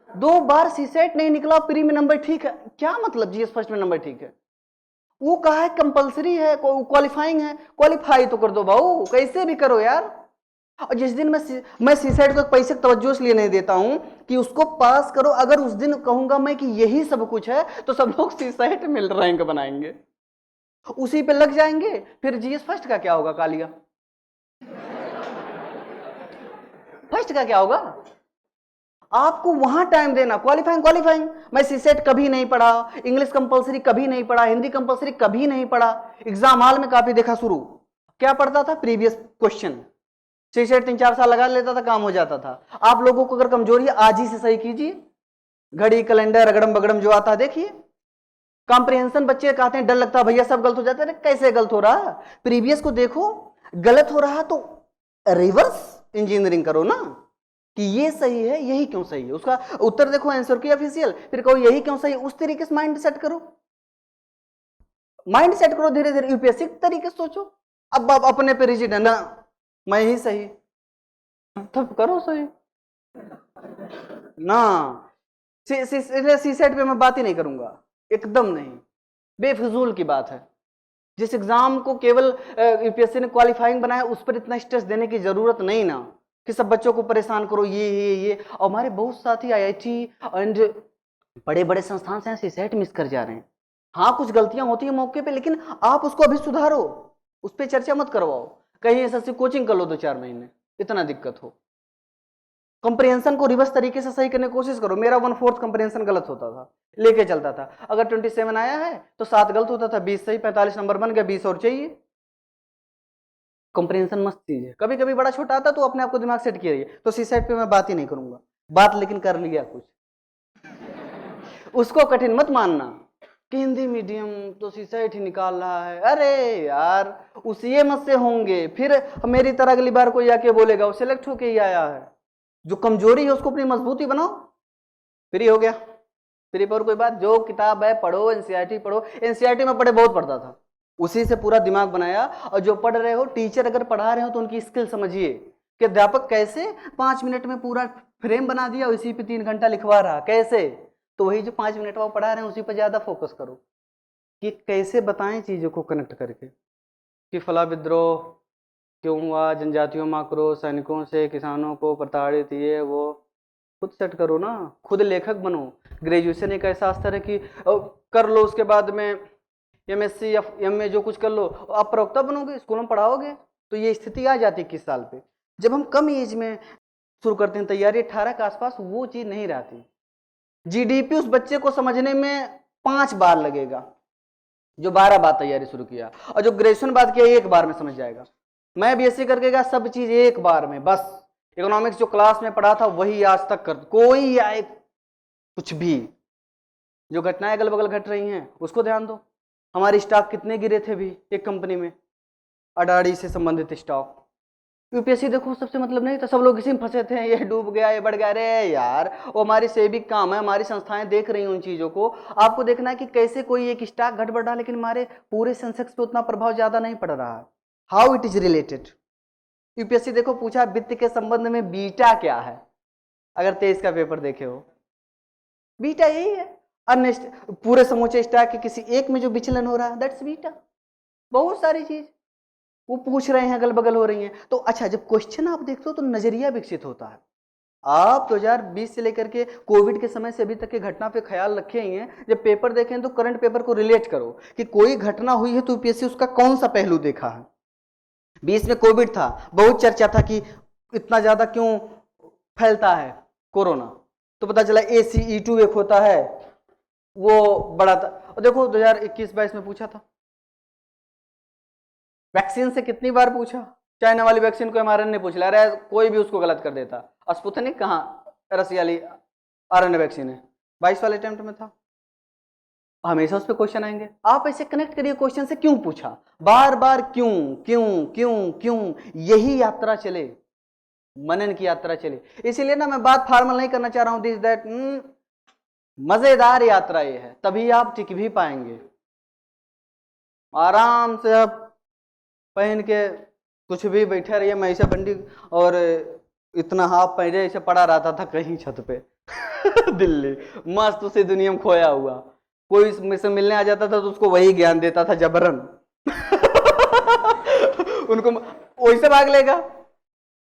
S2: 2 बार सीसेट नहीं निकला, प्री में नंबर ठीक है, क्या मतलब जीएस फर्स्ट में नंबर ठीक है। वो कहा है कंपलसरी है, क्वालिफाइंग है, क्वालिफाई तो कर दो भाऊ, कैसे भी करो यार। और जिस दिन मैं सीसेट को पैसे तवज्जो इसलिए नहीं देता हूं कि उसको पास करो, अगर उस दिन कहूंगा मैं कि यही सब कुछ है, तो सब लोग सीसेट मिल रैंक बनाएंगे, उसी पे लग जाएंगे, फिर जीएस फर्स्ट का क्या होगा, कालिया फर्स्ट का क्या होगा। आपको वहां टाइम देना, क्वालिफाइंग क्वालिफाइंग। मैं सीसेट कभी नहीं पढ़ा, इंग्लिश कंपलसरी कभी नहीं पढ़ा, हिंदी कंपलसरी कभी नहीं पढ़ा, एग्जाम हॉल में कॉपी देखा शुरू, क्या पढ़ता था, प्रीवियस क्वेश्चन, C-सेट 3-4 साल लगा लेता था, काम हो जाता था। आप लोगों को अगर कमजोरी है, आज ही से सही कीजिए। घड़ी, कैलेंडर, अगड़म बगड़म जो आता है देखिए। कॉम्प्रिहेंशन बच्चे कहते हैं डर लगता है भैया सब गलत हो जाता है। कैसे गलत हो रहा? प्रीवियस को देखो, गलत हो रहा तो रिवर्स इंजीनियरिंग करो ना, कि ये सही है, यही क्यों सही है, उसका उत्तर देखो, आंसर की ऑफिशियल, फिर कहो यही क्यों सही है। उस तरीके से माइंड सेट करो, माइंड सेट करो धीरे धीरे, यूपीएससी तरीके से सोचो। अब आप अपने पे रिजिड है ना, मैं ही सही, तब करो सही ना। सी-सेट पे मैं बात ही नहीं करूंगा, एकदम नहीं, बेफिजूल की बात है। जिस एग्जाम को केवल यूपीएससी ने क्वालिफाइंग बनाया, उस पर इतना स्ट्रेस देने की जरूरत नहीं ना, कि सब बच्चों को परेशान करो ये। और हमारे बहुत साथी आईआईटी एंड बड़े बड़े संस्थान से सी-सेट मिस कर जा रहे हैं। हाँ, कुछ गलतियां होती है मौके पे, लेकिन आप उसको अभी सुधारो, उस पर चर्चा मत करवाओ। कहीं एसएससी कोचिंग कर लो 2-4 महीने, इतना दिक्कत हो। कंप्रिहेंशन को रिवर्स तरीके से सही करने की कोशिश करो। मेरा 1/4 कंप्रिहेंशन गलत होता था, लेके चलता था। अगर 27 आया है तो 7 गलत होता था, 20 सही, 45 नंबर बन गया, 20 और चाहिए। कंप्रिहेंशन मस्त चीज है। कभी कभी बड़ा छोटा आता तो अपने आप को दिमाग सेट किया। तो सी-सेट पे मैं बात ही नहीं करूंगा, बात लेकिन कर लिया कुछ। उसको कठिन मत मानना कि हिंदी मीडियम तो सी-सेट ही निकाल रहा है। अरे यार, उसी मत से होंगे, फिर मेरी तरह अगली बार कोई आके बोलेगा वो सिलेक्ट होके ही आया है। जो कमजोरी है उसको अपनी मजबूती बनाओ, फ्री हो गया। फ्री पर कोई बात, जो किताब है पढ़ो, एनसीईआरटी पढ़ो। एनसीईआरटी में पढ़े बहुत पढ़ता था, उसी से पूरा दिमाग बनाया। और जो पढ़ रहे हो, टीचर अगर पढ़ा रहे हो तो उनकी स्किल समझिए कि अध्यापक कैसे 5 मिनट में पूरा फ्रेम बना दिया, उसी पे 3 घंटा लिखवा रहा, कैसे। तो वही जो 5 मिनट वो पढ़ा रहे हैं उसी पर ज्यादा फोकस करो, कि कैसे बताएं चीजों को कनेक्ट करके, कि फला विद्रोह क्यों हुआ, जनजातियों में आक्रोश, सैनिकों से किसानों को प्रताड़ित, ये वो। खुद सेट करो ना, खुद लेखक बनो। ग्रेजुएशन एक ऐसा स्तर है कि कर लो, उसके बाद में एमएससी या एमए जो कुछ कर लो, आप प्रवक्ता बनोगे, स्कूल में पढ़ाओगे। तो ये स्थिति आ जाती है 21 साल पे। जब हम कम एज में शुरू करते हैं तैयारी 18 के आसपास, वो चीज नहीं रहती। जीडीपी उस बच्चे को समझने में 5 बार लगेगा जो 12 बार तैयारी शुरू किया, और जो ग्रेजुएशन बात किया 1 बार में समझ जाएगा। मैं बीएससी करके गया, सब चीज 1 बार में, बस इकोनॉमिक्स जो क्लास में पढ़ा था वही आज तक कर, कोई आए कुछ भी, जो घटनाएं अगल बगल घट रही हैं उसको ध्यान दो। हमारे स्टॉक कितने गिरे थे भी एक कंपनी में, अडाड़ी से संबंधित स्टॉक। यूपीएससी देखो सबसे मतलब नहीं था, सब लोग इसी में फंसे थे, ये डूब गया, ये बढ़ गया। अरे यार, वो हमारी सेविक काम है, हमारी संस्थाएं देख रही हैं उन चीजों को। आपको देखना है कि कैसे कोई एक स्टॉक घट बढ़ रहा, लेकिन हमारे पूरे सेंसेक्स पे उतना प्रभाव ज्यादा नहीं पड़ रहा है। How it is related. UPSC देखो पूछा वित्त के संबंध में बीटा क्या है, अगर 23 का पेपर देखे हो, बीटा यही है। अन्य पूरे समूचे स्टॉक के किसी एक में जो विचलन हो रहा है, दैट्स बीटा। बहुत सारी चीज वो पूछ रहे हैं, अगल बगल हो रही हैं। तो अच्छा, जब क्वेश्चन आप देखते हो तो नजरिया विकसित होता है। आप 2020 से लेकर के कोविड के समय से अभी तक की घटना पे ख्याल रखे ही हैं। जब पेपर देखें तो करंट पेपर को रिलेट करो कि कोई घटना हुई है तो यूपीएससी उसका कौन सा पहलू देखा है। 20 में कोविड था, बहुत चर्चा था कि इतना ज्यादा क्यों फैलता है कोरोना, तो पता चला ACE2 एक होता है, वो बड़ा था। और देखो 2021-22 में पूछा था, वैक्सीन से कितनी बार पूछा। चाइना वाली वैक्सीन को mRNA पूछ लिया, अरे कोई भी उसको गलत कर देता। स्पुतनिक कहाँ, रसिया वाली RNA वैक्सीन है, 22 वाले अटेम्प्ट में था। हमेशा उस पर क्वेश्चन आएंगे। आप ऐसे कनेक्ट करिए क्वेश्चन से, क्यों पूछा, बार बार क्यों क्यों क्यों क्यों, यही यात्रा चले, मनन की यात्रा चले। इसीलिए ना मैं बात फॉर्मल नहीं करना चाह रहा हूं, दिस दैट, मजेदार यात्रा ये है, तभी आप टिक भी पाएंगे। आराम से आप पहन के कुछ भी बैठे रहिए, मैं ऐसे बंडी और इतना हाफ पहले ऐसे पड़ा रहता था कहीं छत पे दिल्ली, मस्त उसी दुनिया में खोया हुआ। कोई मुझसे मिलने आ जाता था तो उसको वही ज्ञान देता था जबरन उनको वैसे भाग लेगा।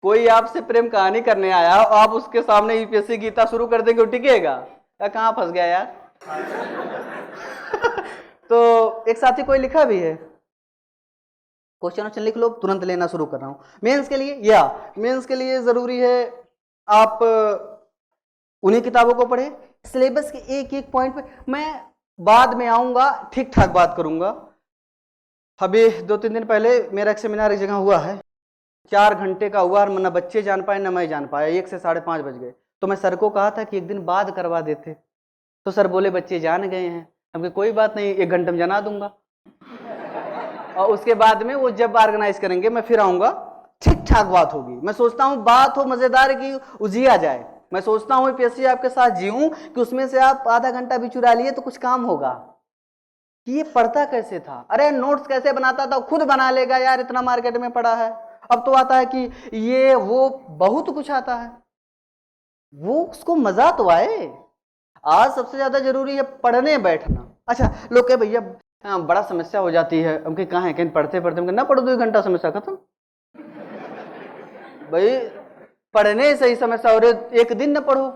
S2: कोई आपसे प्रेम कहानी करने आया, आप उसके सामने यूपीएससी गीता शुरू कर देंगे, टिकेगा? कहाँ फंस गया यार तो एक साथी कोई लिखा भी है, क्वेश्चन लिख लो, तुरंत लेना शुरू कर रहा हूं मेंस के लिए। या मेंस के लिए जरूरी है आप उन्हीं किताबों को पढ़े, सिलेबस के एक एक पॉइंट पे मैं बाद में आऊंगा, ठीक ठाक बात करूंगा। अभी 2-3 दिन पहले मेरा एक सेमिनार एक जगह हुआ है, 4 घंटे का हुआ और ना बच्चे जान पाए ना मैं जान पाया, 1 से 5:30 बज गए। तो मैं सर को कहा था कि एक दिन बाद करवा देते, तो सर बोले बच्चे जान गए हैं। हम कहे कोई बात नहीं, 1 घंटे में जना दूंगा, और उसके बाद में वो जब ऑर्गेनाइज करेंगे मैं फिर आऊंगा, ठीक ठाक बात होगी। मैं सोचता हूँ बात हो मजेदार की उजिया जाए। मैं सोचता हूँ यूपीएससी आपके साथ जीऊं कि उसमें से आप आधा घंटा भी चुरा लिए तो कुछ काम होगा। कि ये पढ़ता कैसे था, अरे नोट्स कैसे बनाता था, खुद बना लेगा यार, इतना मार्केट में पड़ा है। अब तो आता है कि ये वो बहुत कुछ आता है, वो उसको मजा तो आए। आज सबसे ज्यादा जरूरी है पढ़ने बैठना। अच्छा, लोग कहे भैया बड़ा समस्या हो जाती है, हम कहाँ है कहीं पढ़ते पढ़ते ना पढ़ो 2 घंटा समस्या खत्म। भाई पढ़ने से ही समस्या हो रही, एक दिन न पढ़ो,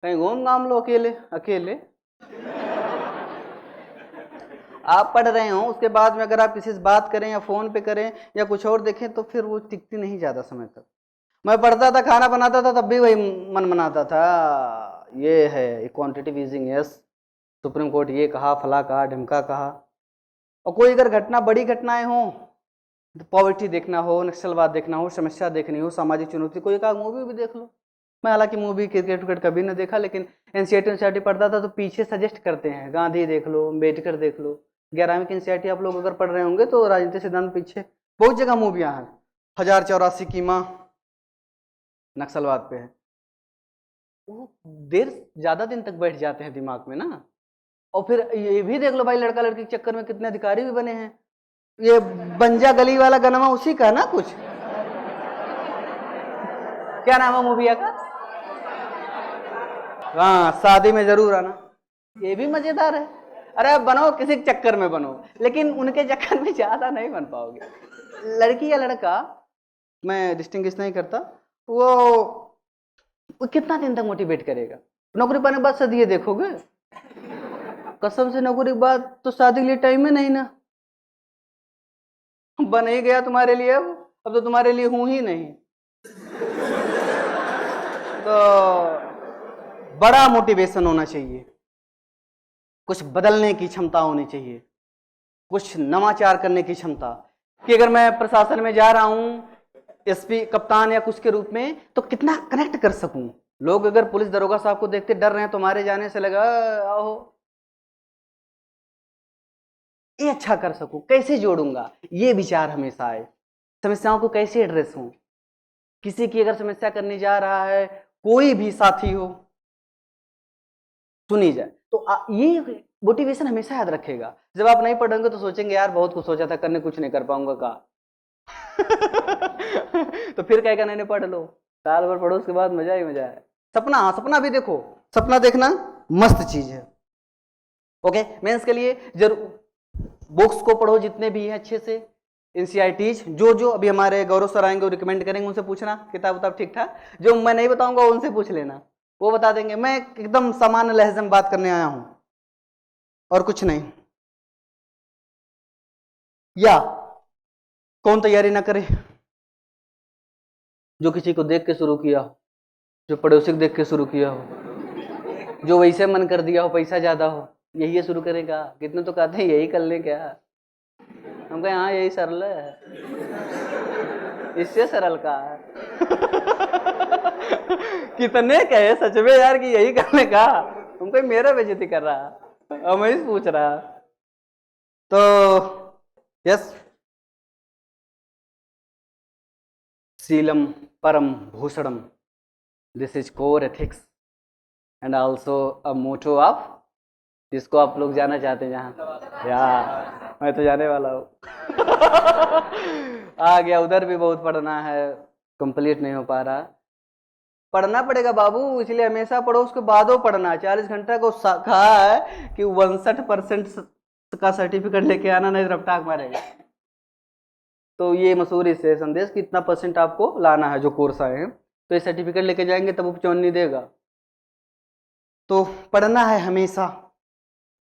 S2: कहीं घूम घाम लो अकेले अकेले। आप पढ़ रहे हो, उसके बाद में अगर आप किसी से बात करें या फोन पे करें या कुछ और देखें तो फिर वो टिकती नहीं ज्यादा समय तक। मैं पढ़ता था, खाना बनाता था, तब भी वही मन मनाता था, ये है quantitative easing, yes supreme court ये कहा, फला कहा, ढिमका कहा। और कोई अगर घटना, बड़ी घटनाएं हो, पॉवर्टी देखना हो, नक्सलवाद देखना हो, समस्या देखनी हो, सामाजिक चुनौती, कोई एक मूवी भी देख लो। मैं हालांकि मूवी क्रिकेट विकेट कभी ना देखा, लेकिन एनसीईआरटी पढ़ता था तो पीछे सजेस्ट करते हैं, गांधी देख लो, अम्बेडकर देख लो। 11वीं की एनसीईआरटी आप लोग अगर पढ़ रहे होंगे तो राजनीतिक सिद्धांत पीछे बहुत जगह मूवियां हैं। 1084 की माँ नक्सलवाद पे है, वो देर ज्यादा दिन तक बैठ जाते हैं दिमाग में ना। और फिर ये भी देख लो भाई, लड़का लड़की के चक्कर में कितने अधिकारी भी बने हैं। ये बंजा गली वाला गनमा उसी का ना, कुछ क्या नाम है मूवी का? हाँ, शादी में जरूर आना, ये भी मजेदार है। अरे अब बनो, किसी के चक्कर में बनो, लेकिन उनके चक्कर में ज्यादा नहीं बन पाओगे। लड़की या लड़का, मैं डिस्टिंग्विश नहीं करता, वो कितना दिन तक मोटिवेट करेगा? नौकरी पाने के बाद शादी ये देखोगे, कसम से नौकरी के बाद तो शादी के लिए टाइम में नहीं ना। बन ही गया तुम्हारे लिए, अब तो तुम्हारे लिए हूं ही नहीं। तो बड़ा मोटिवेशन होना चाहिए, कुछ बदलने की क्षमता होनी चाहिए, कुछ नवाचार करने की क्षमता, कि अगर मैं प्रशासन में जा रहा हूं एसपी कप्तान या कुछ के रूप में, तो कितना कनेक्ट कर सकूं। लोग अगर पुलिस दरोगा साहब को देखते डर रहे हैं, तुम्हारे जाने से लगा आओ, ये अच्छा कर सकूं, कैसे जोड़ूंगा, ये विचार हमेशा आए। समस्याओं को कैसे एड्रेस हो, किसी की अगर समस्या करने जा रहा है, कोई भी साथी हो, सुनी जाए, तो ये मोटिवेशन हमेशा याद रखेगा। जब आप नहीं पढ़ेंगे तो सोचेंगे यार बहुत कुछ सोचा था करने, कुछ नहीं कर पाऊंगा का। तो फिर क्या करना, नहीं पढ़ लो, साल भर पढ़ो, उसके बाद मजा ही मजा है। सपना, हाँ सपना भी देखो, सपना देखना मस्त चीज है। ओके, मेंस के लिए जरूर बुक्स को पढ़ो जितने भी हैं अच्छे से, एनसीईआरटीज जो अभी हमारे गौरव सर आएंगे वो रिकमेंड करेंगे, उनसे पूछना किताब उताब ठीक ठाक। जो मैं नहीं बताऊंगा उनसे पूछ लेना, वो बता देंगे। मैं एकदम सामान्य लहजे में बात करने आया हूं और कुछ नहीं। या कौन तैयारी ना करे, जो किसी को देख के शुरू किया हो, जो पड़ोसी को देख के शुरू किया हो, जो वैसे मन कर दिया हो, पैसा ज्यादा हो, यही शुरू करेगा। कितने तो कहते हैं यही कर ले क्या, हम कहें हाँ यही सरल है, इससे सरल का है। कितने कहे सच में यार कि यही करने का, तुम कोई मेरा बेइज्जती कर रहा, हमें पूछ रहा। तो यस, शीलम परम भूषणम, this is core ethics and also a motto of, जिसको आप लोग जाना चाहते हैं जहाँ, या मैं तो जाने वाला हूँ। आ गया, उधर भी बहुत पढ़ना है, कंप्लीट नहीं हो पा रहा। पढ़ना पड़ेगा बाबू, इसलिए हमेशा पढ़ो, उसके बादो पढ़ना। 40 घंटा को कहा है कि 61% का सर्टिफिकेट लेके आना, नहीं रफ्तार मारेगा। तो ये मशहूर इससे संदेश कि इतना % आपको लाना है जो कोर्स आए हैं, तो ये सर्टिफिकेट लेके जाएंगे तब उपचौन नहीं देगा। तो पढ़ना है हमेशा।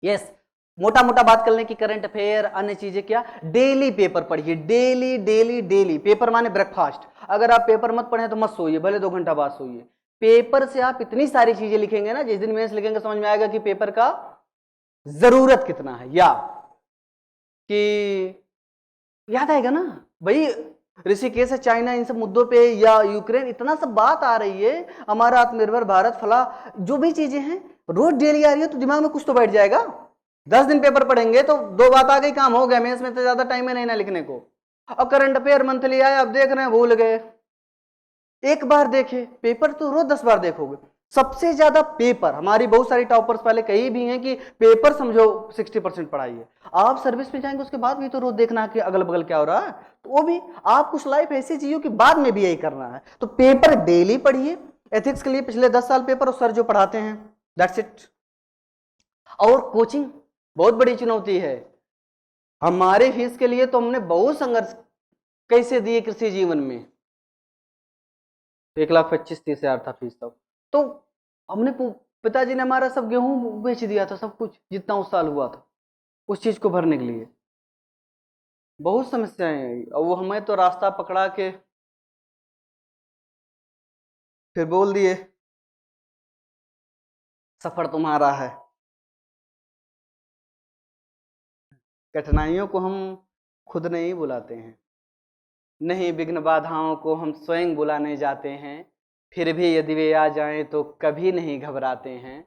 S2: यस, मोटा मोटा बात करने की, करंट अफेयर, अन्य चीजें क्या, डेली पेपर पढ़िए, डेली डेली डेली। पेपर माने ब्रेकफास्ट। अगर आप पेपर मत पढ़ें तो मत सोइए, भले 2 घंटा बाद सोइए। पेपर से आप इतनी सारी चीजें लिखेंगे ना, जिस दिन मेंस लिखेंगे समझ में आएगा कि पेपर का जरूरत कितना है, या कि याद आएगा ना भाई। ऋषिकेश है, चाइना, इन सब मुद्दों पे, या यूक्रेन, इतना सब बात आ रही है, हमारा आत्मनिर्भर भारत, फला जो भी चीजें हैं रोज डेली आ रही है, तो दिमाग में कुछ तो बैठ जाएगा। 10 दिन पेपर पढ़ेंगे तो 2 बात आ गई, काम हो गया, मेंस में तो ज्यादा टाइम है नहीं ना लिखने को। अब करंट अफेयर मंथली आया, अब देख रहे हैं, भूल गए। एक बार देखे पेपर तो रोज 10 बार देखोगे। सबसे ज्यादा पेपर, हमारी बहुत सारी टॉपर्स पहले कही भी हैं कि पेपर समझो 60% पढ़ाई है। आप सर्विस में जाएंगे उसके बाद भी तो रोज देखना कि अगल बगल क्या हो रहा है, तो वो भी आप कुछ लाइफ ऐसी जियो कि बाद में भी यही करना है। तो पेपर डेली पढ़िए। एथिक्स के लिए पिछले 10 साल पेपर और सर जो पढ़ाते हैं, दैट्स इट। और कोचिंग बहुत बड़ी चुनौती है। हमारे फीस के लिए तो हमने बहुत संघर्ष कैसे दिए कृषि जीवन में, 1,25,30,000 था फीस तब। तो हमने, पिताजी ने हमारा सब गेहूं बेच दिया था, सब कुछ जितना उस साल हुआ था उस चीज को भरने के लिए। बहुत समस्याएं आई, और वो हमें तो रास्ता पकड़ा के फिर बोल दिए सफर तुम्हारा है। कठिनाइयों को हम खुद नहीं बुलाते हैं, नहीं, विघ्न बाधाओं को हम स्वयं बुलाने जाते हैं। फिर भी यदि वे आ जाएं तो कभी नहीं घबराते हैं।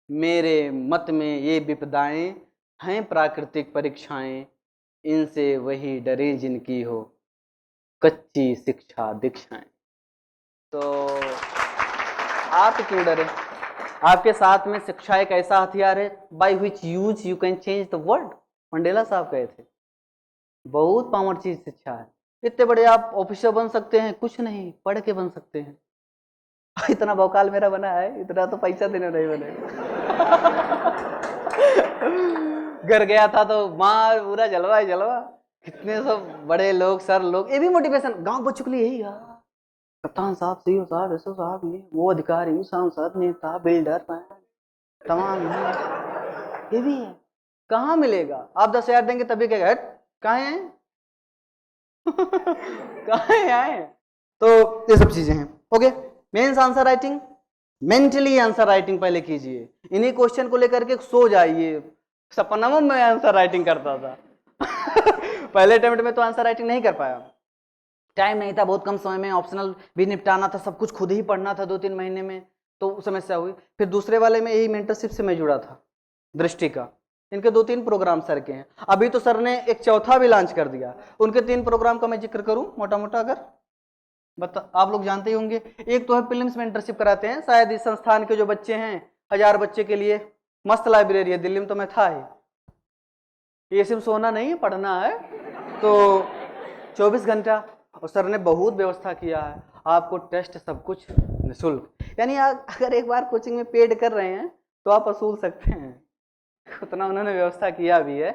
S2: मेरे मत में ये विपदाएं हैं प्राकृतिक परीक्षाएं, इनसे वही डरे जिनकी हो कच्ची शिक्षा दीक्षाएं। तो आप क्यों डरे? आपके साथ में शिक्षा एक ऐसा हथियार है, by which use you can change the world. Mandela साहब कहे थे, बहुत पावर चीज शिक्षा है। इतने बड़े आप ऑफिसर बन सकते हैं, कुछ नहीं, पढ़ के बन सकते हैं। इतना भौकाल मेरा बना है, इतना तो पैसा देने नहीं बनेगा। घर गया था तो मार, पूरा जलवा ही जलवा, कितने सब बड़े लोग, सर लोग, ये भी मोटिवेशन गांव बच्चों के लिए यही है। कप्तान साहब, सीओ साहब, एसओ साहब, ये वो अधिकारी, सांसद, नेता, बिल्डर, तमाम ये भी है। कहाँ मिलेगा? आप 10,000 देंगे तभी कहेगा कहाँ है कहाँ आए। तो ये सब चीजें हैं। Okay, mains answer writing, mentally answer writing पहले कीजिए। इन्हीं क्वेश्चन को लेकर के सो जाइए। सपना में मैं आंसर राइटिंग करता था पहले अटेम्प्ट में तो आंसर राइटिंग नहीं कर पाया, टाइम नहीं था, बहुत कम समय में ऑप्शनल भी निपटाना था, सब कुछ खुद ही पढ़ना था 2-3 महीने में, तो समस्या हुई। फिर दूसरे वाले में यही मेंटरशिप से मैं जुड़ा था, दृष्टि का। इनके 2-3 प्रोग्राम सर के हैं। अभी तो सर ने एक चौथा भी लॉन्च कर दिया। उनके 3 प्रोग्राम का मैं जिक्र करूं मोटा मोटा, अगर आप लोग जानते ही होंगे। एक तो है प्रीलिम्स मेंटरशिप कराते हैं, शायद इस संस्थान के जो बच्चे हैं 1000 बच्चे के लिए मस्त लाइब्रेरी है, दिल्ली में तो मैं था ही। ये सिर्फ सोना नहीं, पढ़ना है, तो 24 घंटा। और सर ने बहुत व्यवस्था किया है, आपको टेस्ट सब कुछ निःशुल्क। यानी अगर एक बार कोचिंग में पेड कर रहे हैं तो आप वसूल सकते हैं, उतना उन्होंने व्यवस्था किया भी है।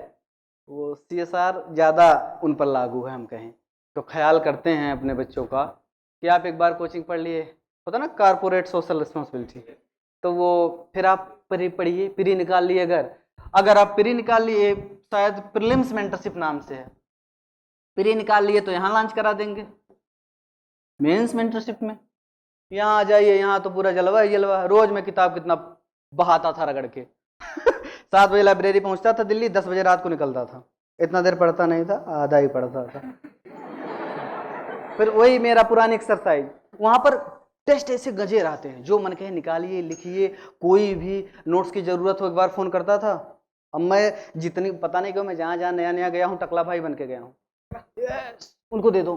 S2: वो CSR ज़्यादा उन पर लागू है, हम कहें तो ख्याल करते हैं अपने बच्चों का कि आप एक बार कोचिंग पढ़ लिए, होता ना कारपोरेट सोशल रिस्पॉन्सिबिलिटी, तो वो फिर आप पढ़िए, प्री निकाल लिए। अगर आप प्री निकाल लिए, शायद प्रीलिम्स मेंटरशिप नाम से है, प्री निकाल लिए तो यहाँ लॉन्च करा देंगे। मेंस मेंटरशिप में यहाँ आ जाइए, यहाँ तो पूरा जलवा ही जलवा। रोज मैं किताब कितना बहाता था रगड़ के 7 बजे लाइब्रेरी पहुंचता था दिल्ली, 10 बजे रात को निकलता था। इतना देर पढ़ता नहीं था, आधा ही पढ़ता था। फिर वही मेरा पुरानी एक्सरसाइज। वहां पर टेस्ट ऐसे गजे रहते हैं, जो मन कहे निकालिए, लिखिए, कोई भी नोट्स की जरूरत हो एक बार फोन करता था। अब मैं जितनी, पता नहीं क्यों, मैं जहाँ जहाँ नया नया गया हूँ टकला भाई बन के गया हूँ, उनको दे दो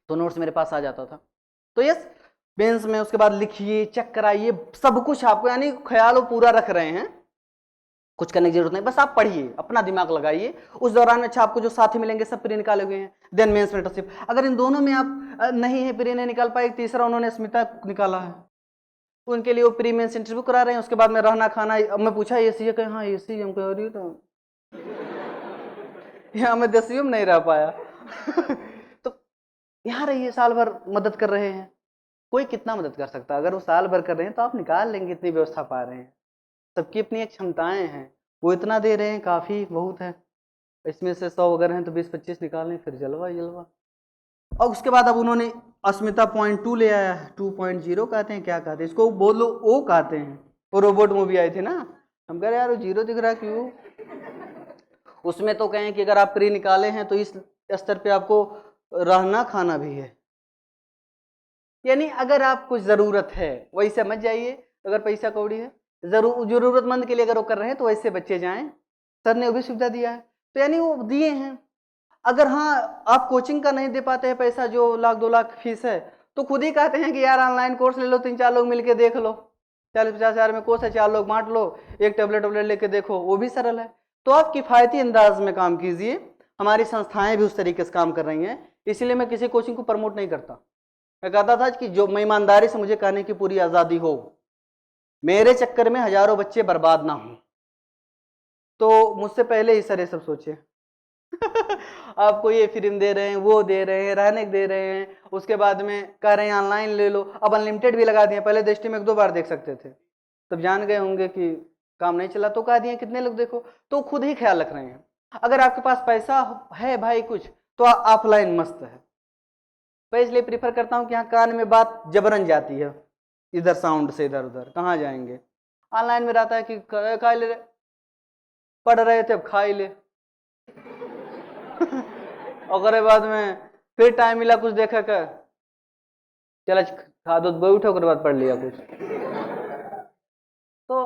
S2: तो नोट्स मेरे पास आ जाता था। तो यस, बेंच में उसके बाद लिखिए, चेक कराइए, सब कुछ आपको, यानी ख्याल वो पूरा रख रहे हैं, कुछ करने की जरूरत नहीं, बस आप पढ़िए, अपना दिमाग लगाइए। उस दौरान अच्छा आपको जो साथी मिलेंगे सब प्री निकाले हुए हैं, देन मेंस मेंटरशिप। अगर इन दोनों में आप नहीं है, प्री नहीं निकाल पाए, तीसरा उन्होंने स्मिता निकाला है, उनके लिए वो प्री मेंस इंटरव्यू करा रहे हैं। उसके बाद में रहना खाना, अब मैं पूछा एसी है, कहे हाँ एसी, हम कह रही तो यहाँ मैं 10वीं में नहीं रह पाया तो यहाँ रहिए, साल भर मदद कर रहे हैं। कोई कितना मदद कर सकता है, अगर वो साल भर कर रहे हैं तो आप निकाल लेंगे, इतनी व्यवस्था पा रहे हैं। सबकी अपनी एक क्षमताएं हैं, वो इतना दे रहे हैं, काफ़ी बहुत है। इसमें से 100 अगर हैं तो 20-25 निकाल लें, फिर जलवा जलवा। और उसके बाद अब उन्होंने अस्मिता .2 ले आया है, 2.0 कहते हैं, क्या कहते हैं इसको, बोलो ओ कहते हैं। वो रोबोट मूवी आई थी ना, हम कह रहे यार वो 0 दिख रहा क्यों। उसमें तो कहें कि अगर आप प्री निकाले हैं तो इस स्तर पे आपको रहना खाना भी है। यानी अगर आपको जरूरत है वैसे मत जाइए, अगर पैसा कौड़ी है जरूरतमंद के लिए अगर वो कर रहे हैं तो वैसे बच्चे जाएं, सर ने वो भी सुविधा दिया है। तो यानी वो दिए हैं। अगर हाँ आप कोचिंग का नहीं दे पाते हैं पैसा, जो 1-2 लाख फीस है, तो खुद ही कहते हैं कि यार ऑनलाइन कोर्स ले लो, 3-4 लोग मिलके देख लो, 40-50 हज़ार में कोर्स है, 4 लोग बांट लो, एक टेबलेट लेके देखो, वो भी सरल है। तो आप किफ़ायती अंदाज में काम कीजिए। हमारी संस्थाएं भी उस तरीके से काम कर रही हैं, इसलिए मैं किसी कोचिंग को प्रमोट नहीं करता। मैं कहता था कि जो मैं ईमानदारी से मुझे कहने की पूरी आज़ादी हो, मेरे चक्कर में हजारों बच्चे बर्बाद ना हो, तो मुझसे पहले ही सर ये सब सोचे। आपको ये फिल्म दे रहे हैं, वो दे रहे हैं, रहने दे रहे हैं, उसके बाद में कह रहे हैं ऑनलाइन ले लो, अब अनलिमिटेड भी लगा दिए। पहले दृष्टि में 1-2 बार देख सकते थे, तब जान गए होंगे कि काम नहीं चला, तो कह दिए कितने लोग देखो। तो खुद ही ख्याल रख रहे हैं। अगर आपके पास पैसा है भाई कुछ, तो ऑफलाइन मस्त है। मैं इसलिए प्रीफर करता हूँ कि यहाँ कान में बात जबरन जाती है, इधर साउंड से इधर उधर कहाँ जाएंगे। ऑनलाइन में रहता है कि खा ले, पढ़ रहे थे अब खा ही ले। और बाद में फिर टाइम मिला कुछ देखा कर, चल खा दो, उठो के बाद पढ़ लिया कुछ। तो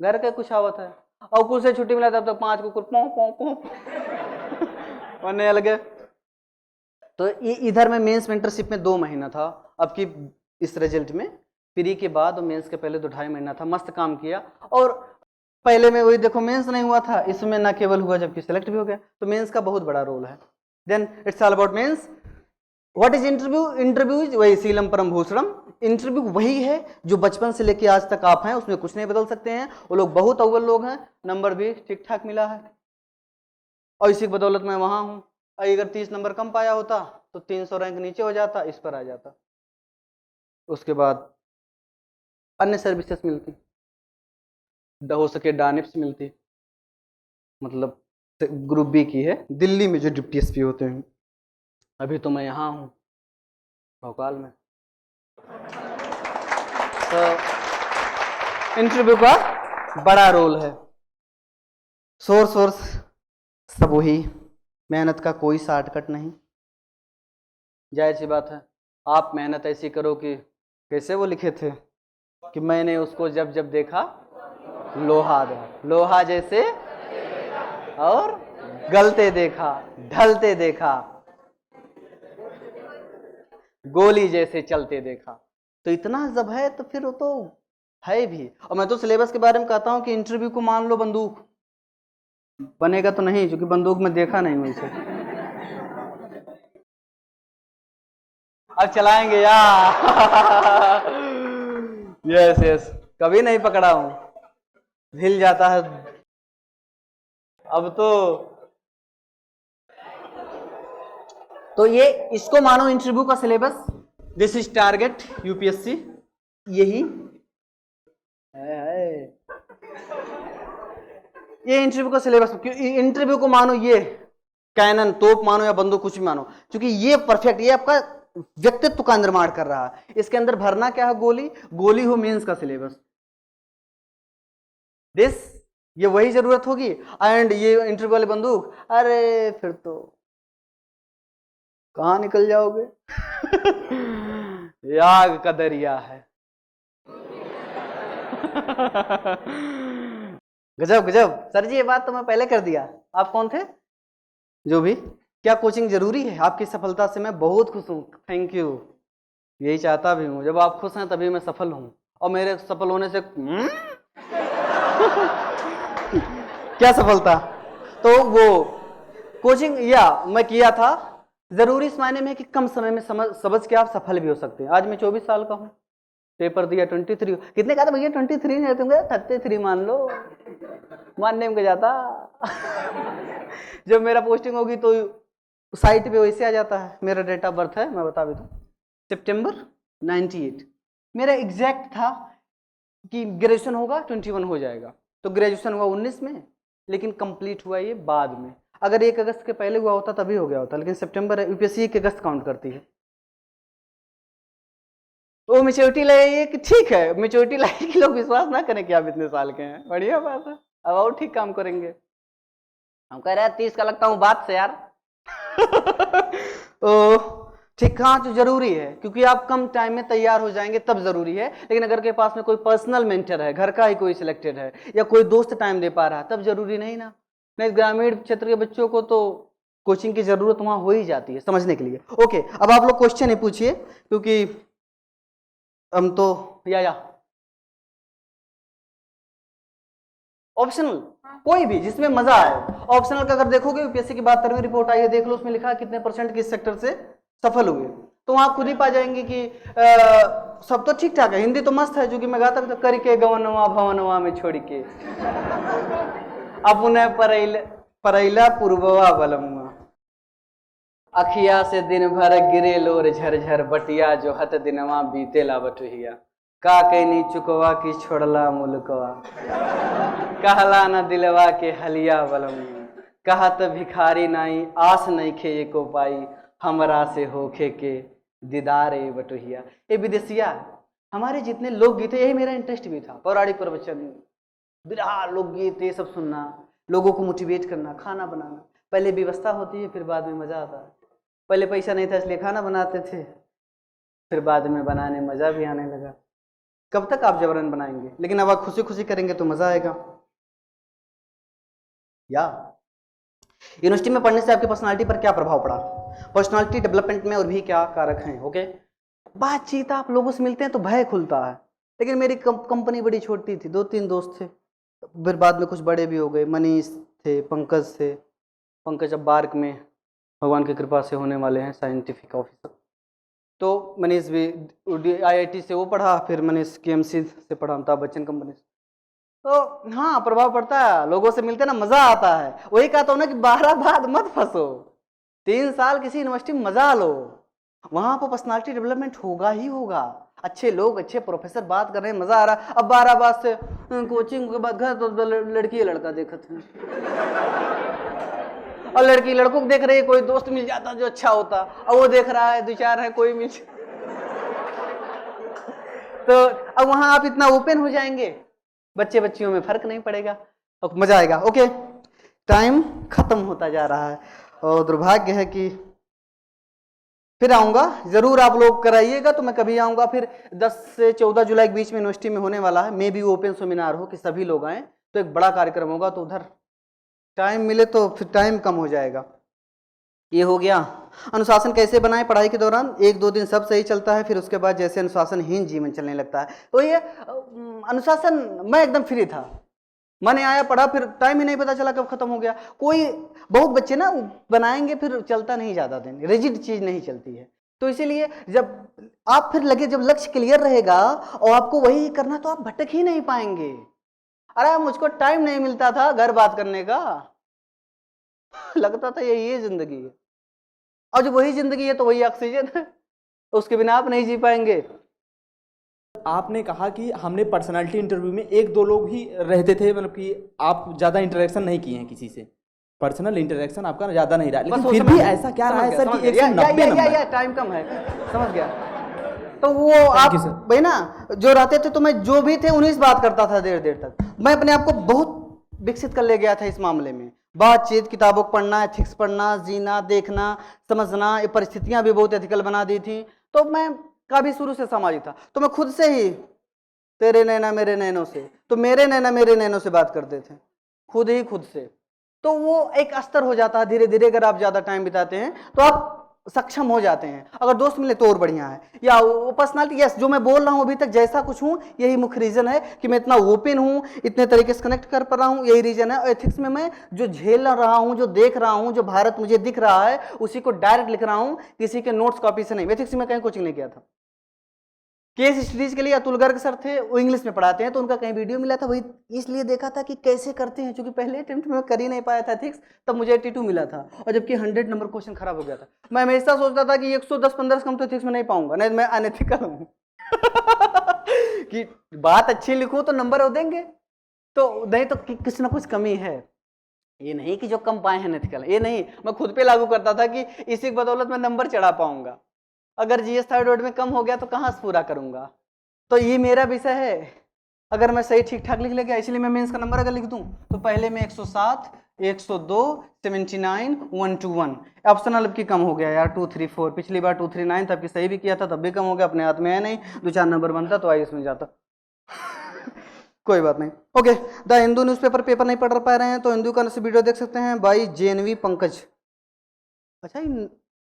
S2: घर का कुछ आवत है, और कुछ से छुट्टी मिला तब तक 5 कुकुर पौ पौ पौ बनने अलग। तो ये इधर में मेंस मेंटरशिप में 2 महीना था, अब की इस रिजल्ट में प्री के बाद और मेंस के पहले तो 2.5 महीना था। मस्त काम किया। और पहले में वही देखो मेंस नहीं हुआ था, इसमें ना केवल हुआ जबकि सेलेक्ट भी हो गया। तो मेंस का बहुत बड़ा रोल है। Then it's all about mains. What is interview? Interview वही सीलम परम भूषणम। इंटरव्यू वही है जो बचपन से लेके आज तक आप हैं, उसमें कुछ नहीं बदल सकते हैं। वो लोग बहुत अव्वल लोग हैं, नंबर भी ठीक ठाक मिला है, और इसी की बदौलत मैं वहां हूं। अगर 30 नंबर कम पाया होता तो 300 रैंक नीचे हो जाता, इस पर आ जाता। उसके बाद अन्य सर्विसेज मिलती, हो सके डानिप्स मिलती, मतलब ग्रुप बी की है दिल्ली में जो डिप्टी एसपी होते हैं। अभी तो मैं यहाँ हूँ भोपाल में। तो इंटरव्यू का बड़ा रोल है। सोर्स सब वही, मेहनत का कोई शॉर्टकट नहीं। जाहिर सी बात है, आप मेहनत ऐसी करो कि कैसे वो लिखे थे कि मैंने उसको जब जब देखा लोहा जैसे और गलते देखा, ढलते देखा, गोली जैसे चलते देखा। तो इतना जब है तो फिर वो तो है भी। और मैं तो सिलेबस के बारे में कहता हूं कि इंटरव्यू को मान लो बंदूक, बनेगा तो नहीं, क्योंकि बंदूक में देखा नहीं वैसे। अब चलाएंगे यार। यस कभी नहीं पकड़ा हूं, हिल जाता है। अब तो ये इसको मानो इंटरव्यू का syllabus. This is target UPSC, यही है। ये इंटरव्यू का सिलेबस। इंटरव्यू को मानो ये कैनन, तोप मानो या बंदूक, कुछ भी मानो, क्योंकि ये परफेक्ट, ये आपका व्यक्तित्व का निर्माण कर रहा है। इसके अंदर भरना क्या है? गोली हो मेंस का सिलेबस। दिस ये वही जरूरत होगी। एंड ये इंटरव्यू वाली बंदूक, अरे फिर तो कहां निकल जाओगे। याग का दरिया है। गजब। सर जी ये बात तो मैं पहले कर दिया। आप कौन थे? जो भी। क्या कोचिंग जरूरी है? आपकी सफलता से मैं बहुत खुश हूं, थैंक यू। यही चाहता भी हूं, जब आप खुश हैं तभी मैं सफल हूं। और मेरे सफल होने से क्या सफलता? तो वो कोचिंग या मैं किया था जरूरी इस मायने में कि कम समय में समझ के आप सफल भी हो सकते हैं। आज मैं 24 साल का हूं, पेपर दिया 23। कितने कहा था भैया? 23 नहीं, तुम 33 मान लो, मानने में जाता। जब मेरा पोस्टिंग होगी तो साइट पे वैसे आ जाता है। मेरा डेट ऑफ बर्थ है, मैं बता भी दूं, सितंबर 98। मेरा एग्जैक्ट था कि ग्रेजुएशन होगा 21 हो जाएगा। तो ग्रेजुएशन हुआ 19 में, लेकिन कंप्लीट हुआ ये बाद में। अगर 1 अगस्त के पहले हुआ होता तभी हो गया होता, लेकिन सितंबर यूपीएससी 1 अगस्त काउंट करती है। तो मेच्योरिटी लगे कि ठीक है, मेच्योरिटी लाए कि लोग विश्वास ना करें कि आप इतने साल के हैं, बढ़िया बात है। अब और ठीक काम करेंगे। हम कह रहे हैं 30 का लगता हूं बात से यार। ठीक, हाँ, जो जरूरी है, क्योंकि आप कम टाइम में तैयार हो जाएंगे तब जरूरी है। लेकिन अगर के पास में कोई पर्सनल मेंटर है, घर का ही कोई सिलेक्टेड है, या कोई दोस्त टाइम दे पा रहा है, तब जरूरी नहीं ना। नहीं, ग्रामीण क्षेत्र के बच्चों को तो कोचिंग की जरूरत वहां हो ही जाती है समझने के लिए। ओके, अब आप लोग क्वेश्चन ही पूछिए, क्योंकि हम तो या ऑप्शनल कोई भी जिसमें मजा आए। ऑप्शनल का अगर देखोगे, यूपीएससी की 72वीं रिपोर्ट आई है, देख लो, उसमें लिखा है कितने % किस सेक्टर से सफल हुए, तो आप खुद ही पा जाएंगे कि सब तो ठीक ठाक है। हिंदी तो मस्त है, जो कि मैं गाता तो करके गवनवा भवनवा में छोड़ के अपने परैला पूर्ववा बलमुआ, अखिया से दिन भर गिरे लोर झरझर बटिया, जो हत दिनवा बीते ला बटुहिया, का कैनी चुकवा की छोड़ला मुलकवा, कहला न दिलवा के हलिया बलमुआ, कहत भिखारी नाई आस नहीं खे को पाई, हमरा से होखे के दीदार ए बटुहिया। ये विदेशिया हमारे जितने लोकगीत है, यही मेरा इंटरेस्ट भी था, पौराणिक प्रवचन, विरहा, लोकगीत, ये सब सुनना, लोगों को मोटिवेट करना, खाना बनाना। पहले व्यवस्था होती है, फिर बाद में मजा आता है। पहले पैसा नहीं था इसलिए खाना बनाते थे, फिर बाद में बनाने मजा भी आने लगा। कब तक आप जबरन बनाएंगे, लेकिन अब आप खुशी खुशी करेंगे तो मजा आएगा। या यूनिवर्सिटी में पढ़ने से आपकी पर्सनालिटी पर क्या प्रभाव पड़ा, पर्सनालिटी डेवलपमेंट में और भी क्या कारक हैं। ओके, बातचीत, आप लोगों से मिलते हैं तो भय खुलता है। लेकिन मेरी कंपनी बड़ी छोटी थी, 2-3 दोस्त थे, फिर बाद में कुछ बड़े भी हो गए। मनीष थे, पंकज थे, पंकज अब बार्क में भगवान की कृपा से होने वाले हैं साइंटिफिक ऑफिसर। तो मनीष भी IIT से वो पढ़ा, फिर मनीष KMC से पढ़ा, अमिताभ बच्चन कंपनी से। तो हाँ, प्रभाव पड़ता है, लोगों से मिलते ना मजा आता है। वही कहता हूँ ना कि 12 बाद मत फंसो, 3 साल किसी यूनिवर्सिटी में मजा लो, वहां पर पर्सनालिटी डेवलपमेंट होगा ही होगा। अच्छे लोग, अच्छे प्रोफेसर बात कर रहे हैं, मजा आ रहा है। अब 12 बाद से कोचिंग के बाद घर तो लड़की या लड़का देखते हैं और लड़की लड़कों को देख रही है, कोई दोस्त मिल जाता जो अच्छा होता, और वो देख रहा है 2-4 है, कोई मिल तो अब वहां आप इतना ओपन हो जाएंगे, बच्चे बच्चियों में फर्क नहीं पड़ेगा और मजा आएगा। ओके, टाइम खत्म होता जा रहा है और दुर्भाग्य है कि फिर आऊंगा, जरूर आप लोग कराइएगा तो मैं कभी आऊंगा। फिर 10 से 14 जुलाई के बीच में यूनिवर्सिटी में होने वाला है, मे भी ओपन सेमिनार हो कि सभी लोग आए, तो एक बड़ा कार्यक्रम होगा, तो उधर टाइम मिले तो फिर टाइम कम हो जाएगा। ये हो गया। अनुशासन कैसे बनाए पढ़ाई के दौरान, 1-2 दिन सब सही चलता है, फिर उसके बाद जैसे अनुशासनहीन जीवन चलने लगता है। तो ये अनुशासन, मैं एकदम फ्री था, मैंने आया पढ़ा, फिर टाइम ही नहीं पता चला कब खत्म हो गया। कोई बहुत बच्चे ना बनाएंगे फिर चलता नहीं ज़्यादा दिन, रिजिड चीज नहीं चलती है। तो इसीलिए जब आप फिर लगे, जब लक्ष्य क्लियर रहेगा और आपको वही करना, तो आप भटक ही नहीं पाएंगे। अरे मुझको टाइम नहीं मिलता था घर बात करने का, लगता था ये जिंदगी है, और जब वही जिंदगी है तो वही ऑक्सीजन है, उसके बिना आप नहीं जी पाएंगे।
S3: आपने कहा कि हमने पर्सनालिटी इंटरव्यू में 1-2 लोग ही रहते थे, मतलब कि आप ज़्यादा इंटरेक्शन नहीं किए हैं किसी से, पर्सनल इंटरेक्शन आपका ज़्यादा नहीं रहा, लेकिन फिर भी ऐसा क्या रहा है सर कि 190 नंबर?
S2: टाइम कम है, समझ गया। तो वो आप भाई ना जो रहते थे, तो मैं जो भी थे उन्हीं से बात करता था देर देर तक। मैं अपने आप को बहुत विकसित कर ले गया था इस मामले में। बातचीत, किताबों को पढ़ना, एथिक्स पढ़ना, जीना, देखना, समझना, ये परिस्थितियां भी बहुत एथिकल बना दी थी। तो मैं काफी शुरू से सामाजिक था, तो मैं खुद से ही तेरे नैना मेरे नैनों से, तो मेरे नैना मेरे नैनों से बात करते थे, खुद ही खुद से। तो वो एक अस्तर हो जाता है धीरे धीरे। अगर आप ज्यादा टाइम बिताते हैं तो आप सक्षम हो जाते हैं। अगर दोस्त मिले तो और बढ़िया है। या वो पर्सनालिटी, यस, जो मैं बोल रहा हूँ अभी तक जैसा कुछ हूँ, यही मुख्य रीजन है कि मैं इतना ओपन हूँ, इतने तरीके से कनेक्ट कर पा रहा हूँ, यही रीजन है। और एथिक्स में मैं जो झेल रहा हूँ, जो देख रहा हूँ, जो भारत मुझे दिख रहा है, उसी को डायरेक्ट लिख रहा हूँ, किसी के नोट्स कॉपी से नहीं। एथिक्स में कहीं कोचिंग नहीं किया था। केस स्टडीज के लिए अतुल गर्ग सर थे, वो इंग्लिश में पढ़ाते हैं, तो उनका कहीं वीडियो मिला था, वही इसलिए देखा था कि कैसे करते हैं, क्योंकि पहले अटेम्प्ट में कर ही नहीं पाया था एथिक्स, तब मुझे 82 मिला था, और जबकि 100 नंबर क्वेश्चन खराब हो गया था। मैं हमेशा सोचता था कि 110-15 कम तो एथिक्स में नहीं पाऊंगा, नहीं मैं अनएथिकल हूँ कि बात अच्छी लिखूं तो नंबर हो देंगे, तो नहीं तो कुछ ना कुछ कमी है। ये नहीं कि जो कम पाए हैं अनएथिकल, ये नहीं, मैं खुद पे लागू करता था कि इसी की बदौलत मैं नंबर चढ़ा पाऊंगा। अगर जीएस थायराइड में कम हो गया तो कहाँ से पूरा करूंगा। तो ये मेरा विषय है, अगर मैं सही ठीक ठाक लिख ले गया, इसलिए मैं मेंस का नंबर अगर लिख दूं तो पहले में 107, 102 79 121। ऑप्शनल अब की कम हो गया यार 234, पिछली बार 239 था, अब की सही भी किया था तब भी कम हो गया, अपने हाथ में है नहीं, 2-4 नंबर बनता तो आई इसमें जाता। कोई बात नहीं। Okay, the Hindu newspaper paper नहीं पढ़ पा रहे हैं तो हिंदू का वीडियो देख सकते हैं बाई JNV पंकज। अच्छा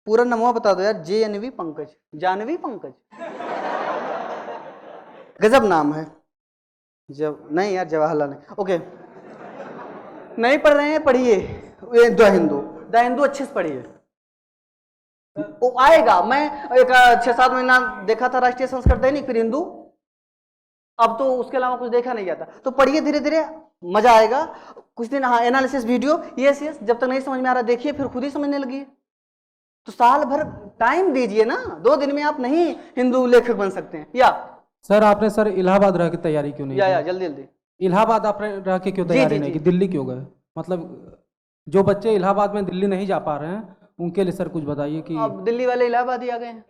S2: पूरा नाम बता दो यार, JNV पंकज, जानवी पंकज, गजब नाम है। जब नहीं यार जवाहरलाल नहीं। ओके, नहीं पढ़ रहे हैं पढ़िए द हिंदू अच्छे से पढ़िए, वो आएगा। मैं एक 6-7 महीना देखा था राष्ट्रीय संस्कृत दैनिक, फिर हिंदू, अब तो उसके अलावा कुछ देखा नहीं जाता। तो पढ़िए धीरे धीरे, मजा आएगा। कुछ दिन हाँ एनालिसिस वीडियो, यस जब तक नहीं समझ में आ रहा देखिए, फिर खुद ही समझने लगिए। तो साल भर टाइम दीजिए ना, 2 दिन में आप नहीं हिंदू लेखक बन सकते हैं। या
S4: सर आपने सर इलाहाबाद रह के तैयारी क्यों नहीं
S2: या
S4: की?
S2: जल्दी जल्दी।
S4: इलाहाबाद आप रह के क्यों तैयारी
S2: जी,
S4: नहीं
S2: जी।
S4: की? दिल्ली क्यों गए? मतलब जो बच्चे इलाहाबाद में दिल्ली नहीं जा पा रहे हैं उनके लिए सर कुछ बताइए कि
S2: अब दिल्ली वाले इलाहाबाद ही आ गए हैं।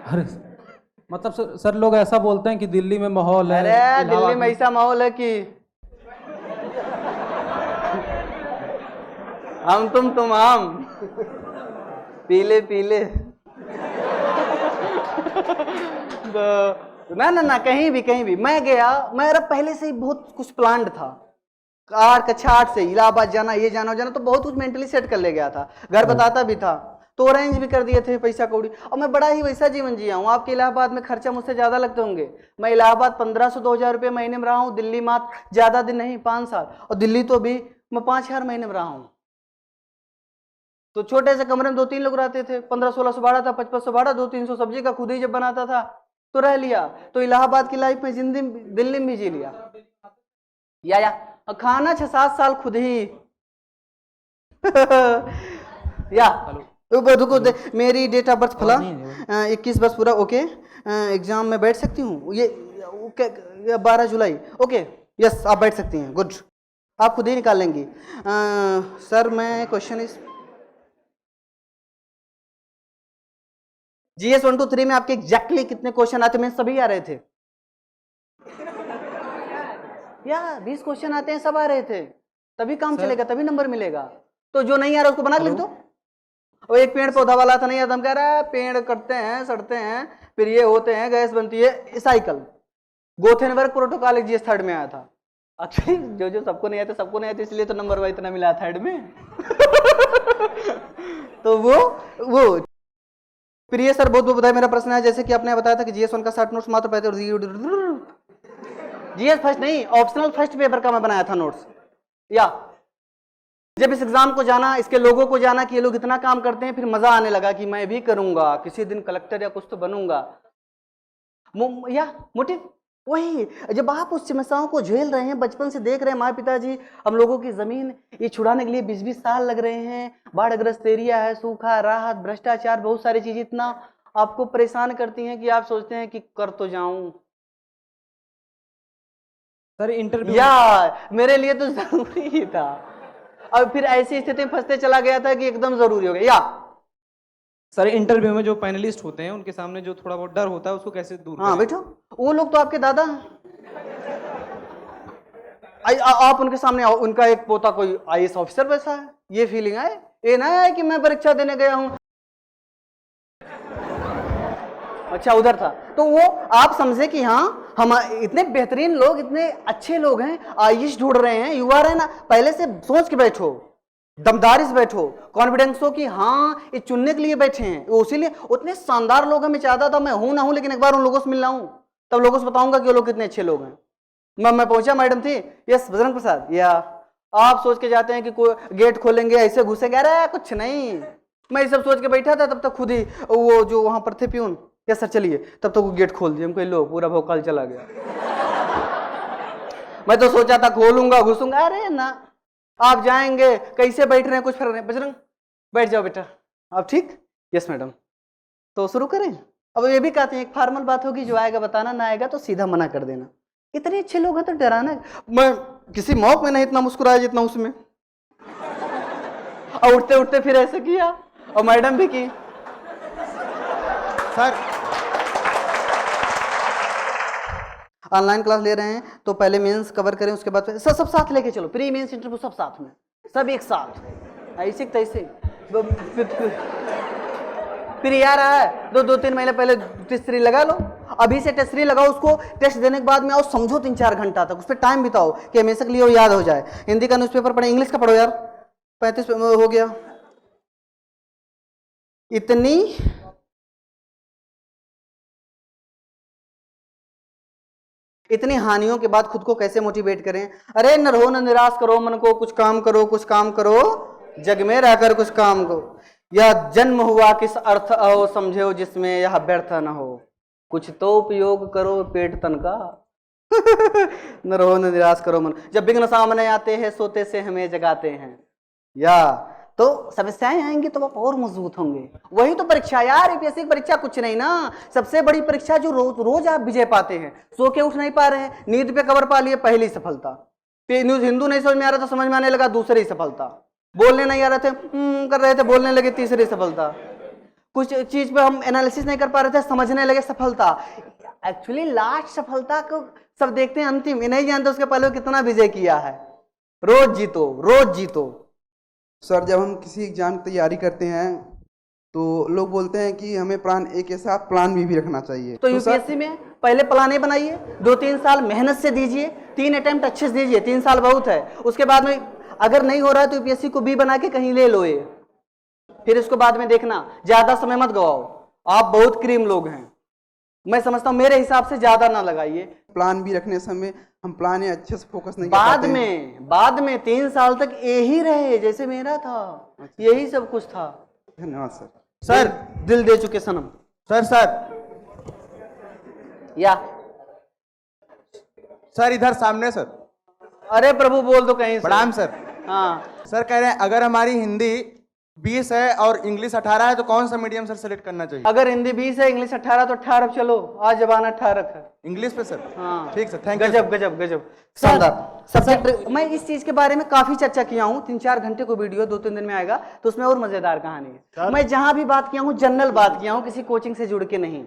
S4: अरे मतलब सर लोग ऐसा बोलते हैं कि दिल्ली में माहौल है,
S2: अरे
S4: इलाहाबाद
S2: दिल्ली में ऐसा माहौल है कि हम तुम हम पीले पीले। तो ना कहीं भी मैं गया, मेरा पहले से ही बहुत कुछ प्लान्ड था। 8 कक्षा 8 से इलाहाबाद जाना, ये जाना तो बहुत कुछ मेंटली सेट कर ले गया था, घर बताता भी था, तो अरेंज भी कर दिए थे पैसा कौड़ी। और मैं बड़ा ही वैसा जीवन जिया हूँ। आपके इलाहाबाद में खर्चा मुझसे ज्यादा लगते होंगे। मैं इलाहाबाद 1500-2000 रुपये महीने में रहा हूँ, दिल्ली मात्र ज्यादा दिन नहीं 5 साल, और दिल्ली तो भी मैं 5000 महीने में रहा हूँ। तो छोटे से कमरे में 2-3 लोग रहते थे, 1500-1600 भाड़ा था, 5500 भाड़ा, 200-300 सब्जी का खुद ही जब बनाता था तो रह लिया। तो इलाहाबाद की लाइफ में जिंदगी दिल्ली में भी जी लिया। या और खाना 6-7 साल खुद ही। या रुको मेरी डेट ऑफ बर्थ फला 21 वर्ष पूरा। ओके, एग्जाम में बैठ सकती हूँ ये 12 जुलाई। ओके यस आप बैठ सकती हैं, गुड, आप खुद ही निकाल लेंगी। सर मैं क्वेश्चन इस GS 1 to 3 में आपके एग्जैक्टली कितने क्वेश्चन आते हैं? सभी आ रहे थे या 20 क्वेश्चन आते हैं, सब आ रहे थे, तभी काम चलेगा, तभी नंबर मिलेगा। तो जो नहीं आ रहा उसको बना के लिख दो। और एक पेड़ पौधा वाला था, नहीं आता, हम कह रहा है पेड़ कटते हैं, सड़ते हैं, फिर ये होते हैं, गैस बनती है, साइकिल। गोथेनबर्ग प्रोटोकॉल GS 3 में आया था। एक्चुअली जो सबको नहीं आता सबको नहीं आता, इसलिए तो नंबर इतना मिला 3rd में। तो वो प्रिय सर बहुत बहुत बताया। मेरा प्रश्न है, जैसे कि आपने बताया था कि GS 1 का 60 नोट्स मात्र पाए थे, GS फर्स्ट नहीं, ऑप्शनल फर्स्ट पेपर का मैं बनाया था नोट्स। या जब इस एग्जाम को जाना, इसके लोगों को जाना कि ये लोग इतना काम करते हैं, फिर मजा आने लगा कि मैं भी करूंगा, किसी दिन कलेक्टर या कुछ तो बनूंगा। या मोटिव वही, जब आप उस समस्याओं को झेल रहे हैं, बचपन से देख रहे हैं, माँ पिताजी हम लोगों की जमीन ये छुड़ाने के लिए 20-20 साल लग रहे हैं, बाढ़ग्रस्त एरिया है, सूखा, राहत, भ्रष्टाचार, बहुत सारी चीजें इतना आपको परेशान करती हैं कि आप सोचते हैं कि कर तो जाऊं।
S3: सर इंटरव्यू
S2: या मेरे लिए तो जरूरी ही था, और फिर ऐसी स्थिति में फंसते चला गया था कि एकदम जरूरी हो गया। या
S3: सर इंटरव्यू में जो पैनलिस्ट होते हैं उनके सामने जो थोड़ा बहुत डर होता है उसको कैसे दूर
S2: हाँ
S3: करें?
S2: बैठो, वो लोग तो आपके दादा हैं। आप उनके सामने आओ, उनका एक पोता कोई IAS ऑफिसर वैसा है, ये फीलिंग आए, ये ना है कि मैं परीक्षा देने गया हूं। अच्छा उधर था, तो वो आप समझे कि हाँ हम इतने बेहतरीन लोग, इतने अच्छे लोग हैं, IAS ढूंढ रहे हैं, युवा रहे ना, पहले से सोच के बैठो, दमदारी से बैठो, कॉन्फिडेंस हो कि हाँ ये चुनने के लिए बैठे हैं। उसीलिए उतने शानदार लोग हैं, मैं चाहता था मैं हूं ना हूं, लेकिन एक बार उन लोगों से मिलना हूं, तब लोगों से बताऊंगा कि वो लोग कितने अच्छे लोग हैं। मैं पहुंचा, मैडम थी, यस बजरंग प्रसाद। या आप सोच के जाते हैं कि कोई गेट खोलेंगे ऐसे घुसेंगे, अरे कुछ नहीं, मैं ये सब सोच के बैठा था, तब तक खुद ही वो जो वहां पर थे प्यून, यस सर चलिए, तब तक वो गेट खोल दिया, हमको लो पूरा भोकाल चला गया। मैं तो सोचा था खोलूंगा घुसूंगा, अरे ना, आप जाएंगे, कैसे बैठ रहे हैं कुछ फर्क नहीं। बजरंग बैठ जाओ बेटा, आप ठीक? Yes madam. तो शुरू करें। अब ये भी कहते हैं एक फॉर्मल बात होगी, जो आएगा बताना, ना आएगा तो सीधा मना कर देना। इतने अच्छे लोग हैं तो डराना। मैं किसी मौक में नहीं इतना मुस्कुराया जितना उसमें, और उठते उठते फिर ऐसे किया, और मैडम भी की।
S3: सर
S2: ऑनलाइन क्लास ले रहे हैं तो पहले मेंस कवर करें, उसके बाद सब साथ लेके चलो, प्री मेंस इंटरव्यू सब साथ में। सब एक साथ, ऐसे तैसे। फिर यार है दो तीन महीने पहले टेस्ट सीरीज लगा लो, अभी से टेस्ट सीरीज लगाओ, उसको टेस्ट देने के बाद में आओ, समझो 3-4 घंटा तक, उस पर टाइम बिताओ कि हमेशा के लिए वो याद हो जाए। हिंदी का न्यूज़पेपर पढ़े, इंग्लिश का पढ़ो यार, 35 हो गया। इतनी हानियों के बाद खुद को कैसे मोटिवेट करें? अरे न रहो, न निराश करो मन को, कुछ काम करो, कुछ काम करो, जग में रहकर कुछ काम करो। यह जन्म हुआ किस अर्थ आओ, समझो जिसमें यह व्यर्थ न हो, कुछ तो उपयोग करो पेट तन का। न रहो न निराश करो मन, जब विघ्न सामने आते हैं सोते से हमें जगाते हैं। या तो समस्याएं आएंगी तो आप और मजबूत होंगे। वही तो परीक्षा यार, यूपीएससी की परीक्षा कुछ नहीं ना, सबसे बड़ी परीक्षा जो रोज आप विजय पाते हैं। सो के उठ नहीं पा रहे हैं, नींद पे कवर पा लिए, पहली सफलता। न्यूज हिंदू नहीं समझ में आ रहा था, समझ में आने लगा, दूसरी सफलता। बोलने नहीं आ रहे थे, कर रहे थे, बोलने लगे, तीसरी सफलता। कुछ चीज पे हम एनालिसिस नहीं कर पा रहे थे, समझने लगे, सफलता। एक्चुअली लास्ट सफलता को सब देखते हैं, अंतिम ये नहीं जानते उसके पहले कितना विजय किया है। रोज जीतो, रोज जीतो।
S5: सर जब हम किसी एग्जाम की तैयारी करते हैं तो लोग बोलते हैं कि हमें प्लान ए के साथ प्लान बी भी रखना चाहिए।
S2: तो यूपीएससी में पहले प्लान ए बनाइए, 2-3 साल मेहनत से दीजिए, 3 अटेम्प्ट अच्छे से दीजिए, 3 साल बहुत है। उसके बाद में अगर नहीं हो रहा है तो यूपीएससी को बी बना के कहीं ले लो ये, फिर इसको बाद में देखना। ज्यादा समय मत गवाओ, आप बहुत क्रीम लोग हैं, मैं समझता हूं, मेरे हिसाब से ज्यादा ना लगाइए।
S5: प्लान बी रखने समय हम प्लान ए अच्छे से फोकस नहीं कर पाते हैं।
S2: बाद में 3 साल तक यही रहे जैसे मेरा था, यही सब कुछ था।
S5: धन्यवाद सर।
S2: सर दिल दे चुके सनम।
S6: सर
S2: या
S6: सर इधर सामने सर।
S2: अरे प्रभु बोल दो कहीं से।
S6: प्रणाम सर।
S2: हाँ
S6: सर कह रहे हैं अगर हमारी हिंदी 20 है और इंग्लिश 18 है तो कौन सा मीडियम सर सेलेक्ट करना चाहिए?
S2: अगर हिंदी 20 है, इंग्लिश 18 तो 18 चलो, आज जबान 18 है।
S6: इंग्लिश पे सर?
S2: हाँ
S6: ठीक सर, थैंक यू।
S2: गजब गजब गजब शानदार सब्जेक्ट। मैं इस चीज के बारे में काफी चर्चा किया हूँ, 3-4 घंटे को वीडियो 2-3 दिन में आएगा, तो उसमें और मजेदार कहानी है। मैं जहां भी बात किया हूँ जनरल बात किया हूँ, किसी कोचिंग से जुड़ के नहीं,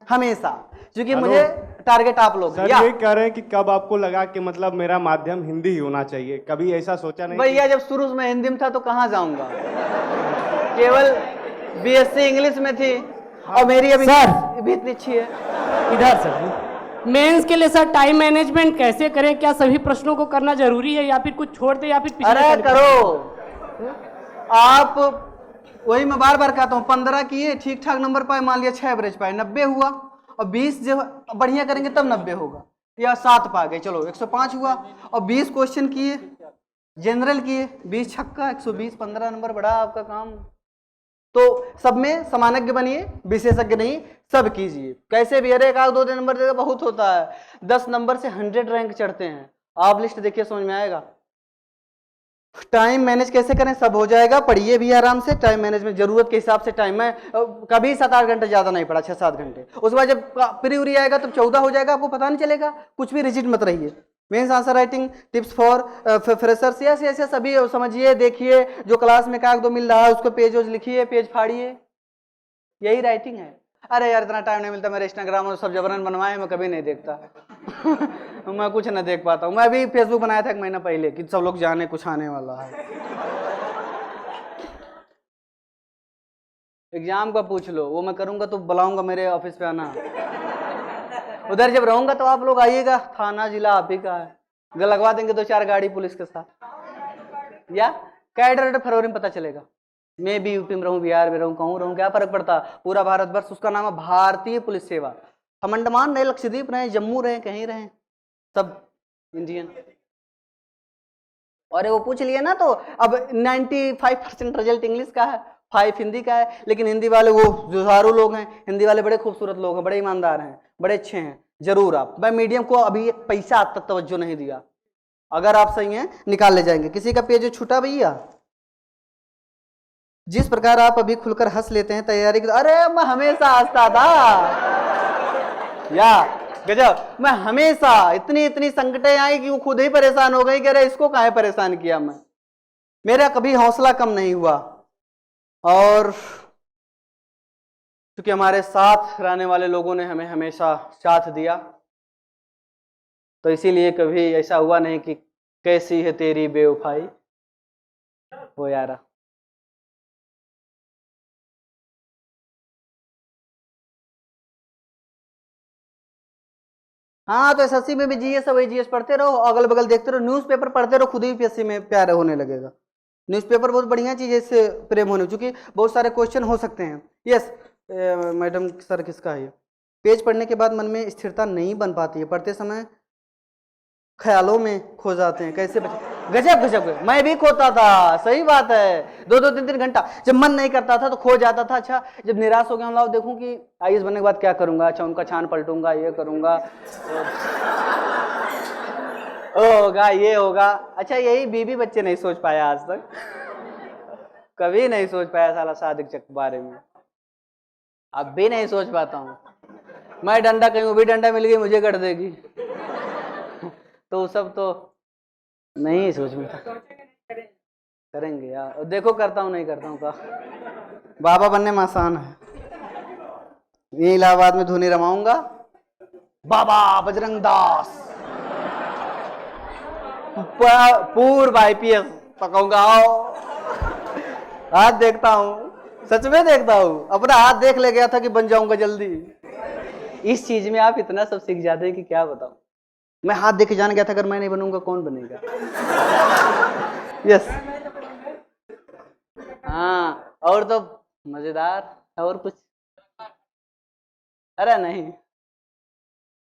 S2: हमेशा, क्योंकि मुझे टारगेट आप लोग
S7: सर ये कह रहे हैं कि कब आपको लगा कि मतलब मेरा माध्यम हिंदी ही होना चाहिए, कभी ऐसा सोचा नहीं?
S2: भैया जब शुरू में हिंदी में था तो कहाँ जाऊंगा, केवल बीएससी इंग्लिश में थी, और मेरी अभी भी इतनी अच्छी है।
S8: इधर सर मेंस के लिए सर टाइम मैनेजमेंट कैसे करें? क्या सभी प्रश्नों को करना जरूरी है या फिर कुछ छोड़ दे या फिर पिछले
S2: अरे करो आप, वही मैं बार बार कहता हूँ, 15 किए ठीक ठाक नंबर पाए, मान लिया 6 एवरेज पाए, 90 हुआ, और 20 जब बढ़िया करेंगे तब 90 होगा, या 7 पा गए चलो 105 हुआ, और 20 क्वेश्चन किए जनरल किए, 20 छक्का 120, 15 नंबर बढ़ा आपका काम। तो सब में समानज्ञ बनिए, विशेषज्ञ नहीं, सब कीजिए। कैसे भी, अरे 1-2 नंबर देगा बहुत होता है, 10 नंबर से 100 रैंक चढ़ते हैं। आप लिस्ट देखिए समझ में आएगा। टाइम मैनेज कैसे करें, सब हो जाएगा, पढ़िए भी आराम से। टाइम मैनेजमेंट जरूरत के हिसाब से टाइम, मैं कभी 7-8 घंटे ज्यादा नहीं पढ़ा, 6-7 घंटे। उसके बाद जब प्री उरी आएगा तब 14 हो जाएगा, आपको पता नहीं चलेगा। कुछ भी रिजिड मत रहिए। Mains answer writing tips for freshers, ऐसे सभी समझिए, देखिए, जो क्लास में कागज 2 मिल रहा है उसको पेज लिखिए, पेज फाड़िए, यही राइटिंग है। अरे यार इतना टाइम नहीं मिलता, मेरे इंस्टाग्राम और सब जबरन बनवाए, मैं कभी नहीं देखता। मैं कुछ नहीं देख पाता हूँ। मैं अभी फेसबुक बनाया था 1 महीना पहले कि सब लोग जाने कुछ आने वाला है। एग्जाम का पूछ लो, वो मैं करूंगा तो बुलाऊंगा मेरे ऑफिस पे आना। उधर जब रहूंगा तो आप लोग आइएगा, थाना जिला आप ही का है, लगवा देंगे 2-4 गाड़ी पुलिस के साथ। या कैडर फरवरी में पता चलेगा, मैं भी यूपी में रहूं, बिहार में रहूं, कहूं रहूं, क्या फर्क पड़ता। पूरा भारतवर्ष, उसका नाम है भारतीय पुलिस सेवा। हम अंडमान रहे, लक्षद्वीप रहे, जम्मू रहे, कहीं रहे, सब इंडियन। और वो पूछ लिए ना तो अब 95% रिजल्ट इंग्लिश का है, 5 हिंदी का है। लेकिन हिंदी वाले वो जुझारू लोग हैं, हिंदी वाले बड़े खूबसूरत लोग हैं, बड़े ईमानदार हैं, बड़े अच्छे हैं। जरूर आप, मैं मीडियम को अभी 1 पैसा आज तक तवज्जो नहीं दिया। अगर आप सही हैं निकाल ले जाएंगे। किसी का पेज छूटा भैया? जिस प्रकार आप अभी खुलकर हंस लेते हैं तैयारी की, अरे मैं हमेशा हंसता था या गजब। मैं हमेशा, इतनी संकटें आई कि वो खुद ही परेशान हो गई कि अरे इसको काहे परेशान किया मैं। मेरा कभी हौसला कम नहीं हुआ, और क्योंकि हमारे साथ रहने वाले लोगों ने हमें हमेशा साथ दिया, तो इसीलिए कभी ऐसा हुआ नहीं कि कैसी है तेरी बेवफाई। वो यार हाँ, तो एसएससी में भी जीएस वही जीएस पढ़ते रहो, अगल बगल देखते रहो, न्यूज़पेपर पढ़ते रहो, खुद ही यूपीएससी में प्यार होने लगेगा। न्यूज़पेपर बहुत बढ़िया चीज़ है, इससे प्रेम होने, चूंकि बहुत सारे क्वेश्चन हो सकते हैं। यस मैडम सर किसका है ये? पेज पढ़ने के बाद मन में स्थिरता नहीं बन पाती है, पढ़ते समय ख्यालों में खो जाते हैं, कैसे बचे? गजब गजब, मैं भी खोता था, सही बात है, 2-2 3-3 घंटा जब मन नहीं करता था तो खो जाता था। अच्छा जब निराश हो गया, लाओ देखूं कि आईएएस बनने के बाद क्या करूंगा, अच्छा उनका छान पलटूंगा, ये करूंगा, होगा ये होगा। अच्छा यही बीबी बच्चे नहीं सोच पाया आज तक, कभी नहीं सोच पाया साला सादिक चक के बारे में, अब भी नहीं सोच पाता हूँ। मैं डंडा कहीं, वो भी डंडा मिल गई मुझे कर देगी, तो सब तो नहीं सोच में था। करेंगे यार, देखो करता हूँ नहीं करता हूँ का। बाबा बनने में आसान है, ये इलाहाबाद में धुनी रमाऊंगा, बाबा बजरंग दास, पूर्व आईपीएस पकाऊंगा, आओ हाथ देखता हूँ, सच में देखता हूँ, अपना हाथ देख ले गया था कि बन जाऊंगा जल्दी। इस चीज में आप इतना सब सीख जाते हैं कि क्या बताऊं। मैं हाथ देख के जान गया था अगर मैं नहीं बनूंगा कौन बनेगा। यस हाँ, और तो मजेदार और कुछ, अरे नहीं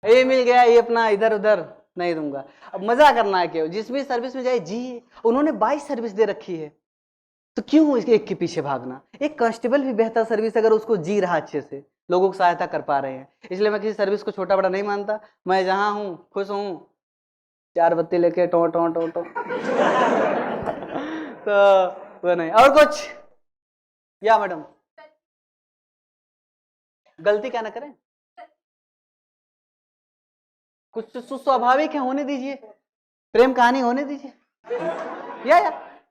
S2: ये मिल गया, ये अपना इधर उधर नहीं दूंगा। अब मजा करना है, क्यों जिस भी सर्विस में जाए जी, उन्होंने 22 सर्विस दे रखी है तो क्यों इसके एक के पीछे भागना। एक कांस्टेबल भी बेहतर सर्विस अगर उसको जी रहा अच्छे से, लोगों की सहायता कर पा रहे हैं, इसलिए मैं किसी सर्विस को छोटा बड़ा नहीं मानता। मैं जहां हूं खुश हूं, 4 बत्ती लेके टो टो टो टो तो वो नहीं। और कुछ या मैडम, गलती क्या ना करें, कुछ स्वाभाविक है, होने दीजिए, प्रेम कहानी होने दीजिए, या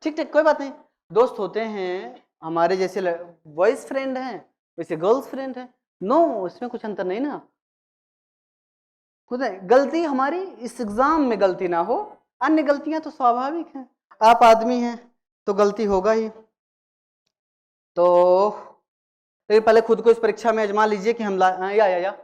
S2: ठीक ठीक कोई बात नहीं। दोस्त होते हैं हमारे जैसे, बॉयज फ्रेंड हैं वैसे गर्ल्स फ्रेंड हैं, नो इसमें कुछ अंतर नहीं ना। खुद गलती हमारी इस एग्जाम में गलती ना हो, अन्य गलतियां तो स्वाभाविक हैं, आप आदमी हैं तो गलती होगा ही। तो पहले खुद को इस परीक्षा में आजमा लीजिए कि हम या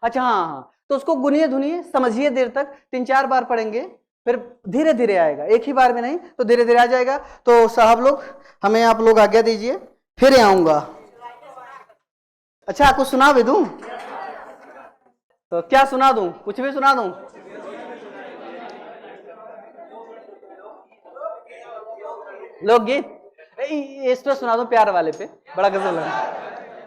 S2: अच्छा हाँ, तो उसको गुनिए धुनिए समझिए देर तक, 3-4 बार पढ़ेंगे, फिर धीरे धीरे आएगा, एक ही बार में नहीं तो धीरे धीरे आ जाएगा। तो साहब लोग हमें आप लोग आज्ञा दीजिए, फिर आऊंगा। अच्छा कुछ सुना भी दूं? तो क्या सुना दूं, कुछ भी सुना दूं? लोकगीत इस पे सुना दूं, प्यार वाले पे, बड़ा गजल है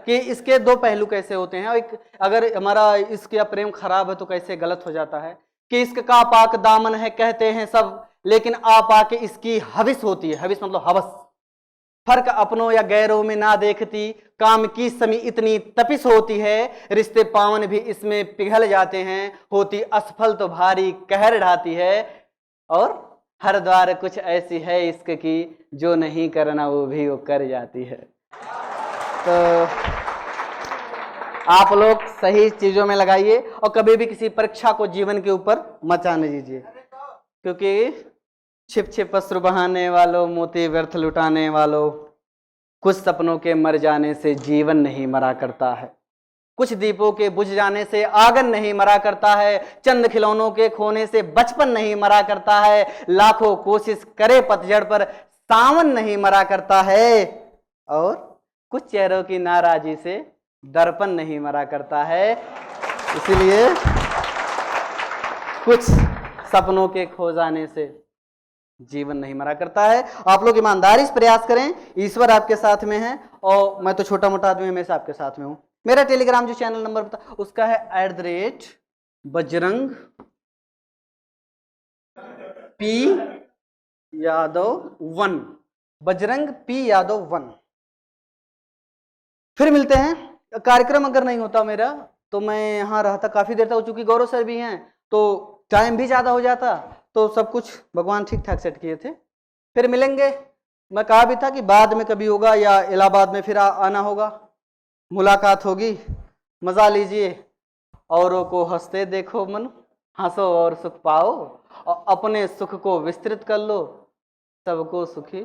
S2: कि इसके 2 पहलू कैसे होते हैं। एक अगर हमारा इश्क या प्रेम खराब है तो कैसे गलत हो जाता है कि इश्क का पाक दामन है कहते हैं सब, लेकिन आप आके इसकी हविस होती है, हविस मतलब हवस, फर्क अपनों या गैरों में ना देखती, काम की समी इतनी तपिश होती है, रिश्ते पावन भी इसमें पिघल जाते हैं, होती असफल तो भारी कहर ढाती है, और हर द्वार कुछ ऐसी है इश्क की जो नहीं करना वो भी वो कर जाती है। तो आप लोग सही चीजों में लगाइए और कभी भी किसी परीक्षा को जीवन के ऊपर मत आने दीजिए, क्योंकि छिप छिप अश्रु बहाने वालों, मोती व्यर्थ लुटाने वालों, कुछ सपनों के मर जाने से जीवन नहीं मरा करता है, कुछ दीपों के बुझ जाने से आंगन नहीं मरा करता है, चंद खिलौनों के खोने से बचपन नहीं मरा करता है, लाखों कोशिश करे पतझड़ पर सावन नहीं मरा करता है, और कुछ चेहरों की नाराजी से दर्पण नहीं मरा करता है। इसलिए कुछ सपनों के खो जाने से जीवन नहीं मरा करता है। आप लोग ईमानदारी से प्रयास करें, ईश्वर आपके साथ में है, और मैं तो छोटा मोटा आदमी हमेशा आपके साथ में हूं। मेरा टेलीग्राम जो चैनल नंबर बता उसका है @बजरंग P यादव 1, बजरंग P यादव 1। फिर मिलते हैं। कार्यक्रम अगर नहीं होता मेरा तो मैं यहाँ रहता काफी देर तक, चूंकि गौरव सर भी हैं तो टाइम भी ज्यादा हो जाता, तो सब कुछ भगवान ठीक ठाक सेट किए थे। फिर मिलेंगे, मैं कहा भी था कि बाद में कभी होगा या इलाहाबाद में फिर आना होगा, मुलाकात होगी, मजा लीजिए, औरों को हंसते देखो मन, हंसो और सुख पाओ और अपने सुख को विस्तृत कर लो, सबको सुखी